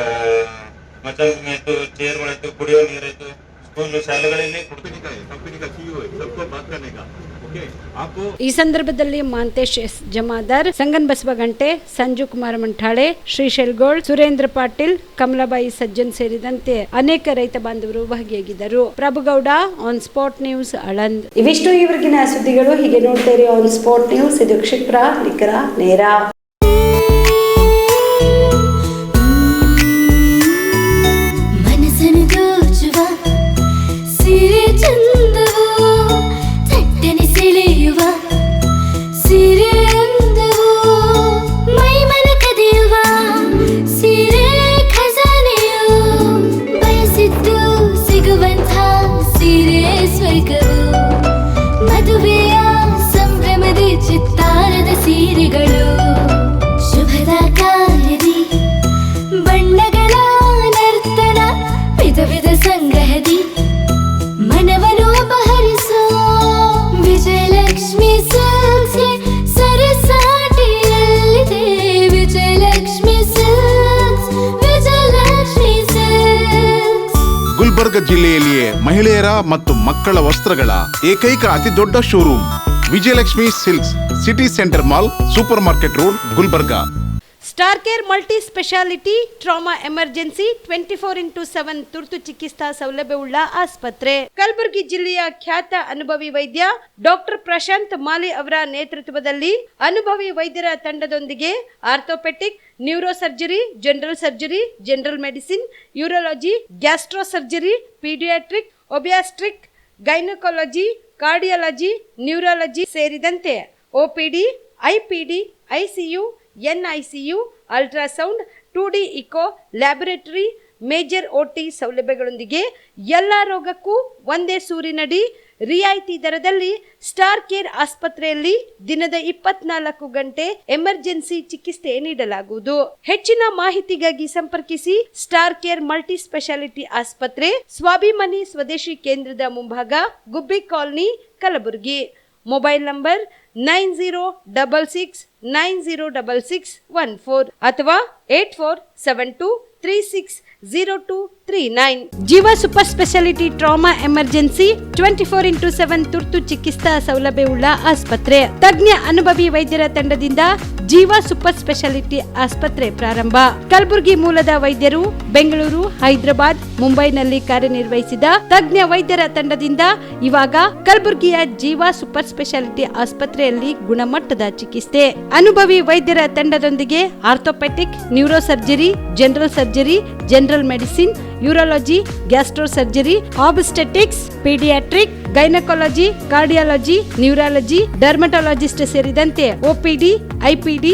ಆಯ್ತು, ಚೇರ್ಗಳಾಯ್ತು, ಕುಡಿಯೋ ನೀರಾಯ್ತು, ಸ್ಕೂಲ್ ಶಾಲೆಗಳಲ್ಲಿ ಈ ಸಂದರ್ಭದಲ್ಲಿ ಮಾಂತೇಶ್ ಎಸ್ ಜಮಾದಾರ್, ಸಂಗನ್ ಬಸವ ಗಂಟೆ, ಸಂಜು ಕುಮಾರ ಮಂಠಾಳೆ, ಶ್ರೀಶೈಲ್ ಗೋಳ್, ಸುರೇಂದ್ರ ಪಾಟೀಲ್, ಕಮಲಾಬಾಯಿ ಸಜ್ಜನ್ ಸೇರಿದಂತೆ ಅನೇಕ ರೈತ ಬಾಂಧವರು ಭಾಗಿಯಾಗಿದ್ದರು. Prabhugouda, on spot news, Aland. ಇವಿಷ್ಟು ಇವರಿಗಿನ ಸುದ್ದಿಗಳು. ಹೀಗೆ ನೋಡ್ತೀರಿ ಆನ್ ಸ್ಪಾಟ್ ನ್ಯೂಸ್. ಇದು ಕ್ಷಿಪ್ರ, ನಿಖರ, ನೇರ. ಮದುವೆ ಮಹಿಳೆಯರ ಮತ್ತು ಮಕ್ಕಳ ವಸ್ತ್ರಗಳ ಏಕೈಕ ಅತಿ ದೊಡ್ಡ showroom Vijayalakshmi silks, city centre mall, super market road, Gulbarga. Star care multi speciality trauma emergency 24x7 ತುರ್ತು ಚಿಕಿತ್ಸಾ ಸೌಲಭ್ಯವುಳ್ಳ ಆಸ್ಪತ್ರೆ. ಕಲಬುರಗಿ ಜಿಲ್ಲೆಯ ಖ್ಯಾತ ಅನುಭವಿ ವೈದ್ಯ ಡಾಕ್ಟರ್ ಪ್ರಶಾಂತ್ ಮಾಲಿ ಅವರ ನೇತೃತ್ವದಲ್ಲಿ ಅನುಭವಿ ವೈದ್ಯರ ತಂಡದೊಂದಿಗೆ orthopaedic, neuro surgery, general surgery, general medicine, urology, gastro surgery, paediatric, obstetric, gynaecology, cardiology, neurology ಸೇರಿದಂತೆ OPD, IPD, ICU, NICU, ultrasound, 2D echo, laboratory, major OT ಸೌಲಭ್ಯಗಳೊಂದಿಗೆ ಎಲ್ಲ ರೋಗಕ್ಕೂ ಒಂದೇ ಸೂರಿನಡಿ ರಿಯಾಯಿತಿ ದರದಲ್ಲಿ ಸ್ಟಾರ್ ಕೇರ್ ಆಸ್ಪತ್ರೆಯಲ್ಲಿ ದಿನದ 24 ಗಂಟೆ ಎಮರ್ಜೆನ್ಸಿ ಚಿಕಿತ್ಸೆ ನೀಡಲಾಗುವುದು. ಹೆಚ್ಚಿನ ಮಾಹಿತಿಗಾಗಿ ಸಂಪರ್ಕಿಸಿ ಸ್ಟಾರ್ ಕೇರ್ ಮಲ್ಟಿ ಸ್ಪೆಷಾಲಿಟಿ ಆಸ್ಪತ್ರೆ, ಸ್ವಾಭಿಮಾನಿ ಸ್ವದೇಶಿ ಕೇಂದ್ರದ ಮುಂಭಾಗ, ಗುಬ್ಬಿ ಕಾಲನಿ, ಕಲಬುರಗಿ. ಮೊಬೈಲ್ ನಂಬರ್ 9066906614 ಅಥವಾ 8472360239. ಜೀವ super speciality trauma emergency 24x7 ತುರ್ತು ಚಿಕಿತ್ಸಾ ಸೌಲಭ್ಯವುಳ್ಳ ಆಸ್ಪತ್ರೆ. ತಜ್ಞ ಅನುಭವಿ ವೈದ್ಯರ ತಂಡದಿಂದ ಜೀವ ಸೂಪರ್ ಸ್ಪೆಷಾಲಿಟಿ ಆಸ್ಪತ್ರೆ ಪ್ರಾರಂಭ. ಕಲಬುರಗಿ ಮೂಲದ ವೈದ್ಯರು ಬೆಂಗಳೂರು, ಹೈದರಾಬಾದ್, ಮುಂಬೈನಲ್ಲಿ ಕಾರ್ಯನಿರ್ವಹಿಸಿದ ತಜ್ಞ ವೈದ್ಯರ ತಂಡದಿಂದ ಇವಾಗ ಕಲಬುರಗಿಯ ಜೀವ ಸೂಪರ್ ಸ್ಪೆಷಾಲಿಟಿ ಆಸ್ಪತ್ರೆಯಲ್ಲಿ ಗುಣಮಟ್ಟದ ಚಿಕಿತ್ಸೆ. ಅನುಭವಿ ವೈದ್ಯರ ತಂಡದೊಂದಿಗೆ orthopaedic, neuro surgery, general surgery, general medicine, urology, gastro surgery, obstetrics, paediatric, gynaecology, cardiology, neurology, dermatologist ಸೇರಿದಂತೆ OPD, IPD,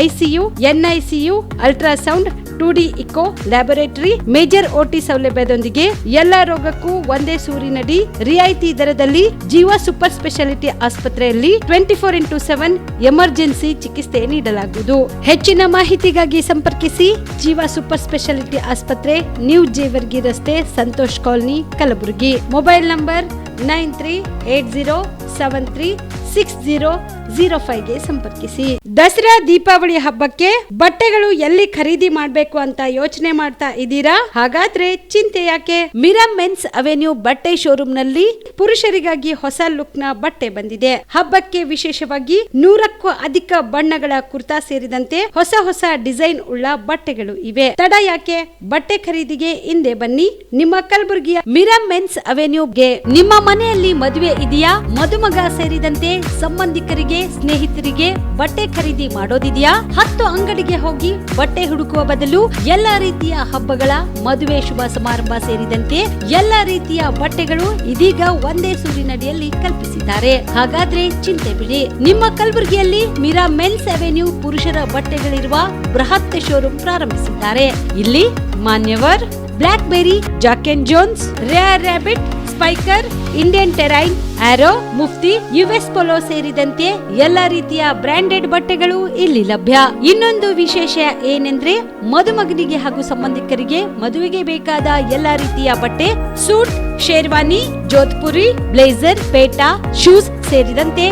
ICU, NICU, ultrasound, 2D echo, laboratory, major OT ಸೌಲಭ್ಯದೊಂದಿಗೆ ಎಲ್ಲ ರೋಗಕ್ಕೂ ಒಂದೇ ಸೂರಿನಡಿ ರಿಯಾಯಿತಿ ದರದಲ್ಲಿ ಜೀವ ಸೂಪರ್ ಸ್ಪೆಷಾಲಿಟಿ ಆಸ್ಪತ್ರೆಯಲ್ಲಿ 24x7 ಎಮರ್ಜೆನ್ಸಿ ಚಿಕಿತ್ಸೆ ನೀಡಲಾಗುವುದು. ಹೆಚ್ಚಿನ ಮಾಹಿತಿಗಾಗಿ ಸಂಪರ್ಕಿಸಿ ಜೀವ ಸೂಪರ್ ಸ್ಪೆಷಾಲಿಟಿ ಆಸ್ಪತ್ರೆ, ನ್ಯೂ ಜೇವರ್ಗಿ ರಸ್ತೆ, Santosh colony, Kalaburagi. Mobile number 9380736005ಗೆ ಸಂಪರ್ಕಿಸಿ. ದಸರಾ ದೀಪಾವಳಿ ಹಬ್ಬಕ್ಕೆ ಬಟ್ಟೆಗಳು ಎಲ್ಲಿ ಖರೀದಿ ಮಾಡಬೇಕು ಅಂತ ಯೋಚನೆ ಮಾಡ್ತಾ ಇದ್ದೀರಾ? ಹಾಗಾದ್ರೆ ಚಿಂತೆ ಯಾಕೆ? ಮಿರಾ ಮೆನ್ಸ್ ಅವೆನ್ಯೂ ಬಟ್ಟೆ ಶೋರೂಮ್ ನಲ್ಲಿ ಪುರುಷರಿಗಾಗಿ ಹೊಸ ಲುಕ್ ನ ಬಟ್ಟೆ ಬಂದಿದೆ. ಹಬ್ಬಕ್ಕೆ ವಿಶೇಷವಾಗಿ 100ಕ್ಕೂ ಅಧಿಕ ಬಣ್ಣಗಳ ಕುರ್ತಾ ಸೇರಿದಂತೆ ಹೊಸ ಹೊಸ ಡಿಸೈನ್ ಉಳ್ಳ ಬಟ್ಟೆಗಳು ಇವೆ. ತಡ ಯಾಕೆ? ಬಟ್ಟೆ ಖರೀದಿಗೆ ಹಿಂದೆ ಬನ್ನಿ ನಿಮ್ಮ ಕಲಬುರಗಿಯ ಮಿರಾ ಮೆನ್ಸ್ ಅವೆನ್ಯೂಗೆ. ನಿಮ್ಮ ಮನೆಯಲ್ಲಿ ಮದುವೆ ಇದೆಯಾ? ಮದುಮಗ ಸೇರಿದಂತೆ ಸಂಬಂಧಿಕರಿಗೆ, ಸ್ನೇಹಿತರಿಗೆ ಬಟ್ಟೆ ಖರೀದಿ ಮಾಡೋದಿದೆಯಾ? 10 ಅಂಗಡಿಗೆ ಹೋಗಿ ಬಟ್ಟೆ ಹುಡುಕುವ ಬದಲು ಎಲ್ಲಾ ರೀತಿಯ ಹಬ್ಬಗಳ, ಮದುವೆ, ಶುಭ ಸಮಾರಂಭ ಸೇರಿದಂತೆ ಎಲ್ಲಾ ರೀತಿಯ ಬಟ್ಟೆಗಳು ಇದೀಗ ಒಂದೇ ಸೂರಿನಡಿಯಲ್ಲಿ ಕಲ್ಪಿಸಿದ್ದಾರೆ. ಹಾಗಾದ್ರೆ ಚಿಂತೆ ಬಿಡಿ. ನಿಮ್ಮ ಕಲಬುರಗಿಯಲ್ಲಿ ಮಿರಾ ಮೆನ್ಸ್ ಅವೆನ್ಯೂ ಪುರುಷರ ಬಟ್ಟೆಗಳಿರುವ ಬೃಹತ್ ಶೋರೂಮ್ ಪ್ರಾರಂಭಿಸಿದ್ದಾರೆ. ಇಲ್ಲಿ Manyavar, Blackberry, Jack and Jones, Rare Rabbit, Spykar, Indian Terrain, Arrow, Mufti, US Polo ಸೇರಿದಂತೆ ಎಲ್ಲಾ ರೀತಿಯ ಬ್ರಾಂಡೆಡ್ ಬಟ್ಟೆಗಳು ಇಲ್ಲಿ ಲಭ್ಯ. ಇನ್ನೊಂದು ವಿಶೇಷ ಏನೆಂದ್ರೆ ಮದುಮಗನಿಗೆ ಹಾಗೂ ಸಂಬಂಧಿಕರಿಗೆ ಮದುವೆಗೆ ಬೇಕಾದ ಎಲ್ಲಾ ರೀತಿಯ ಬಟ್ಟೆ, ಸೂಟ್, ಶೇರ್ವಾನಿ, ಜೋಧ್ಪುರಿ, ಬ್ಲೇಸರ್, ಪೇಟಾ, ಶೂಸ್ ಸೇರಿದಂತೆ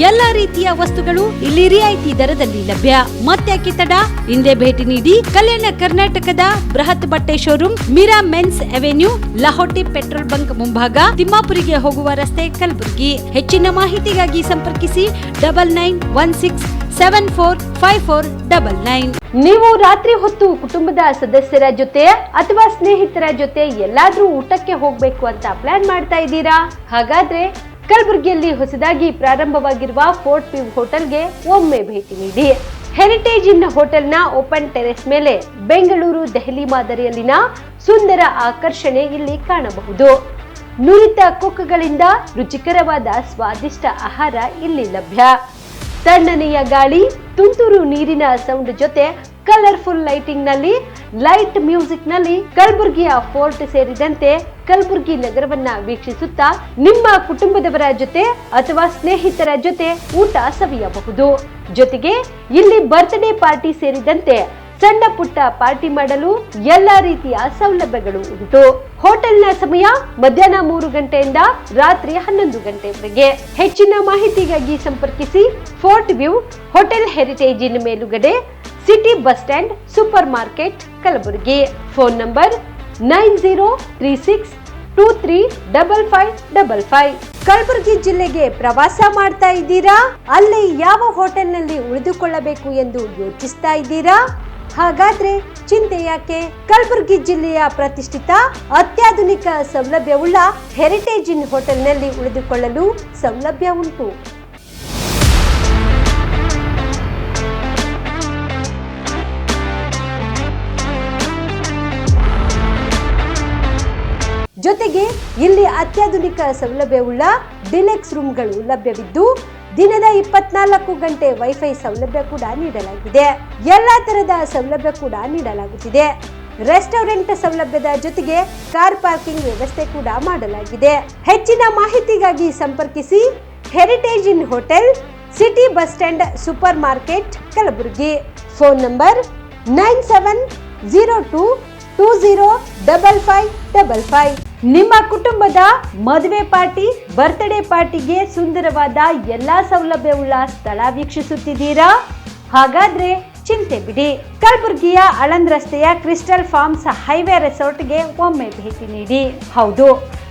ಎಲ್ಲಾ ರೀತಿಯ ವಸ್ತುಗಳು ಇಲ್ಲಿ ರಿಯಾಯಿತಿ ದರದಲ್ಲಿ ಲಭ್ಯ. ಮತ್ತ್ಯಾಕೆ ತಡ? ಹಿಂದೆ ಭೇಟಿ ನೀಡಿ ಕಲ್ಯಾಣ ಕರ್ನಾಟಕದ ಬೃಹತ್ ಬಟ್ಟೆ showroom Mira men's avenue, Lahoti petrol bunk ಮುಂಭಾಗ, ತಿಮ್ಮಾಪುರಿಗೆ ಹೋಗುವ ರಸ್ತೆ, ಕಲಬುರಗಿ. ಹೆಚ್ಚಿನ ಮಾಹಿತಿಗಾಗಿ ಸಂಪರ್ಕಿಸಿ 9916745499. ನೀವು ರಾತ್ರಿ ಹೊತ್ತು ಕುಟುಂಬದ ಸದಸ್ಯರ ಜೊತೆ ಅಥವಾ ಸ್ನೇಹಿತರ ಜೊತೆ ಎಲ್ಲಾದ್ರೂ ಊಟಕ್ಕೆ ಹೋಗ್ಬೇಕು ಅಂತ ಪ್ಲಾನ್ ಮಾಡ್ತಾ ಇದ್ದೀರಾ? ಹಾಗಾದ್ರೆ ಕಲಬುರಗಿಯಲ್ಲಿ ಹೊಸದಾಗಿ ಪ್ರಾರಂಭವಾಗಿರುವ ಫೋರ್ಟ್ ವ್ಯೂ ಹೋಟೆಲ್ಗೆ ಒಮ್ಮೆ ಭೇಟಿ ನೀಡಿ. ಹೆರಿಟೇಜ್ ಇನ್ ಹೋಟೆಲ್ನ ಓಪನ್ ಟೆರೆಸ್ ಮೇಲೆ ಬೆಂಗಳೂರು, ದೆಹಲಿ ಮಾದರಿಯಲ್ಲಿನ ಸುಂದರ ಆಕರ್ಷಣೆ ಇಲ್ಲಿ ಕಾಣಬಹುದು. ನುರಿತ ಕುಕ್ಗಳಿಂದ ರುಚಿಕರವಾದ ಸ್ವಾದಿಷ್ಟ ಆಹಾರ ಇಲ್ಲಿ ಲಭ್ಯ. ತಣ್ಣನೆಯ ಗಾಳಿ, ತುಂತುರು ನೀರಿನ ಸೌಂಡ್ ಜೊತೆ ಕಲರ್ಫುಲ್ ಲೈಟಿಂಗ್ ನಲ್ಲಿ, ಲೈಟ್ ಮ್ಯೂಸಿಕ್ ನಲ್ಲಿ ಕಲಬುರಗಿಯ ಫೋರ್ಟ್ ಸೇರಿದಂತೆ ಕಲಬುರಗಿ ನಗರವನ್ನ ವೀಕ್ಷಿಸುತ್ತಾ ನಿಮ್ಮ ಕುಟುಂಬದವರ ಜೊತೆ ಅಥವಾ ಸ್ನೇಹಿತರ ಜೊತೆ ಊಟ ಸವಿಯಬಹುದು. ಜೊತೆಗೆ ಇಲ್ಲಿ ಬರ್ತ್ಡೇ ಪಾರ್ಟಿ ಸೇರಿದಂತೆ ಸಣ್ಣ ಪುಟ್ಟ ಪಾರ್ಟಿ ಮಾಡಲು ಎಲ್ಲಾ ರೀತಿಯ ಸೌಲಭ್ಯಗಳು ಉಂಟು. ಹೋಟೆಲ್ನ ಸಮಯ ಮಧ್ಯಾಹ್ನ 3 ಗಂಟೆಯಿಂದ ರಾತ್ರಿ 11 ಗಂಟೆವರೆಗೆ. ಹೆಚ್ಚಿನ ಮಾಹಿತಿಗಾಗಿ ಸಂಪರ್ಕಿಸಿ ಫೋರ್ಟ್ ವ್ಯೂ ಹೋಟೆಲ್, ಹೆರಿಟೇಜಿನ ಮೇಲುಗಡೆ, city bus stand, super market, Kalaburagi. Phone number 9036 235555. Kalaburagi ಜಿಲ್ಲೆಗೆ ಪ್ರವಾಸ ಮಾಡ್ತಾ ಇದ್ದೀರಾ? ಅಲ್ಲಿ ಯಾವ ಹೋಟೆಲ್ನಲ್ಲಿ ಉಳಿದುಕೊಳ್ಳಬೇಕು ಎಂದು ಯೋಚಿಸ್ತಾ ಇದ್ದೀರಾ? ಹಾಗಾದ್ರೆ ಚಿಂತೆ ಯಾಕೆ? ಕಲಬುರಗಿ ಜಿಲ್ಲೆಯ ಪ್ರತಿಷ್ಠಿತ ಅತ್ಯಾಧುನಿಕ ಸೌಲಭ್ಯವುಳ್ಳ ಹೆರಿಟೇಜ್ ಇನ್ ಹೋಟೆಲ್ನಲ್ಲಿ ಉಳಿದುಕೊಳ್ಳಲು ಸೌಲಭ್ಯ ಉಂಟು. ಜೊತೆಗೆ ಇಲ್ಲಿ ಅತ್ಯಾಧುನಿಕ ಸೌಲಭ್ಯವುಳ್ಳ ಡಿಲೆಕ್ಸ್ ರೂಮ್ಗಳು ಲಭ್ಯವಿದ್ದು ದಿನದ 24 ಗಂಟೆ ವೈಫೈ ಸೌಲಭ್ಯ ಕೂಡ ನೀಡಲಾಗಿದೆ. ಎಲ್ಲಾ ತರದ ಸೌಲಭ್ಯ ಕೂಡ ನೀಡಲಾಗುತ್ತಿದೆ. ರೆಸ್ಟೋರೆಂಟ್ ಸೌಲಭ್ಯದ ಜೊತೆಗೆ ಕಾರ್ ಪಾರ್ಕಿಂಗ್ ವ್ಯವಸ್ಥೆ ಕೂಡ ಮಾಡಲಾಗಿದೆ. ಹೆಚ್ಚಿನ ಮಾಹಿತಿಗಾಗಿ ಸಂಪರ್ಕಿಸಿ Heritage Inn hotel, city bus stand, super market, Kalaburagi. Phone number 9702205555. ನಿಮ್ಮ ಕುಟುಂಬದ ಮದುವೆ ಪಾರ್ಟಿ, ಬರ್ತ್ಡೇ ಪಾರ್ಟಿಗೆ ಸುಂದರವಾದ ಎಲ್ಲಾ ಸೌಲಭ್ಯವುಳ್ಳ ಸ್ಥಳ ವೀಕ್ಷಿಸುತ್ತಿದ್ದೀರಾ? ಹಾಗಾದ್ರೆ ಚಿಂತೆ ಬಿಡಿ. ಕಲಬುರಗಿಯ ಆಳಂದ್ ರಸ್ತೆಯ ಕ್ರಿಸ್ಟಲ್ ಫಾರ್ಮ್ಸ್ ಹೈವೇ ರೆಸಾರ್ಟ್ಗೆ ಒಮ್ಮೆ ಭೇಟಿ ನೀಡಿ. ಹೌದು,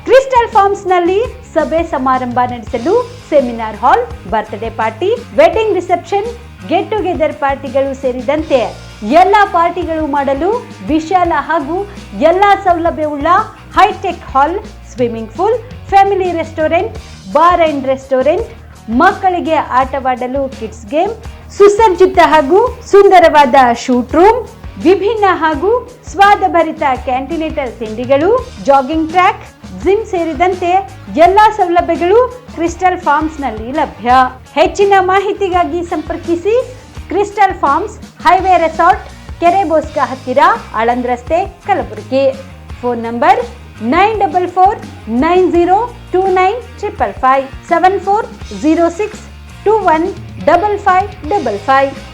ಕ್ರಿಸ್ಟಲ್ ಫಾರ್ಮ್ಸ್ ನಲ್ಲಿ ಸಭೆ ಸಮಾರಂಭ ನಡೆಸಲು seminar hall, birthday party, wedding reception, get together ಪಾರ್ಟಿಗಳು ಸೇರಿದಂತೆ ಎಲ್ಲ ಪಾರ್ಟಿಗಳು ಮಾಡಲು ವಿಶಾಲ ಹಾಗೂ ಎಲ್ಲ ಸೌಲಭ್ಯವುಳ್ಳ hitech hall, swimming pool, family restaurant, bar and restaurant, ಮಕ್ಕಳಿಗೆ ಆಟವಾಡಲು ಕಿಡ್ಸ್ ಗೇಮ್, ಸುಸಜ್ಜಿತ ಹಾಗೂ ಸುಂದರವಾದ ಶೂಟ್ ರೂಮ್, ವಿಭಿನ್ನ ಹಾಗೂ ಸ್ವಾದಭರಿತ ಕ್ಯಾಂಟಿನೇಟರ್ ತಿಂಡಿಗಳು, ಜಾಗಿಂಗ್ ಟ್ರ್ಯಾಕ್, ಜಿಮ್ ಸೇರಿದಂತೆ ಎಲ್ಲಾ ಸೌಲಭ್ಯಗಳು ಕ್ರಿಸ್ಟಲ್ ಫಾರ್ಮ್ಸ್ ನಲ್ಲಿ ಲಭ್ಯ. ಹೆಚ್ಚಿನ ಮಾಹಿತಿಗಾಗಿ ಸಂಪರ್ಕಿಸಿ ಕ್ರಿಸ್ಟಲ್ ಫಾರ್ಮ್ಸ್ ಹೈವೇ ರೆಸಾರ್ಟ್, ಕೆರೆ ಬೋಸ್ಕ ಹತ್ತಿರ, ಆಳಂದ್ ರಸ್ತೆ, ಕಲಬುರಗಿ. Phone number 9490295555 7406215555.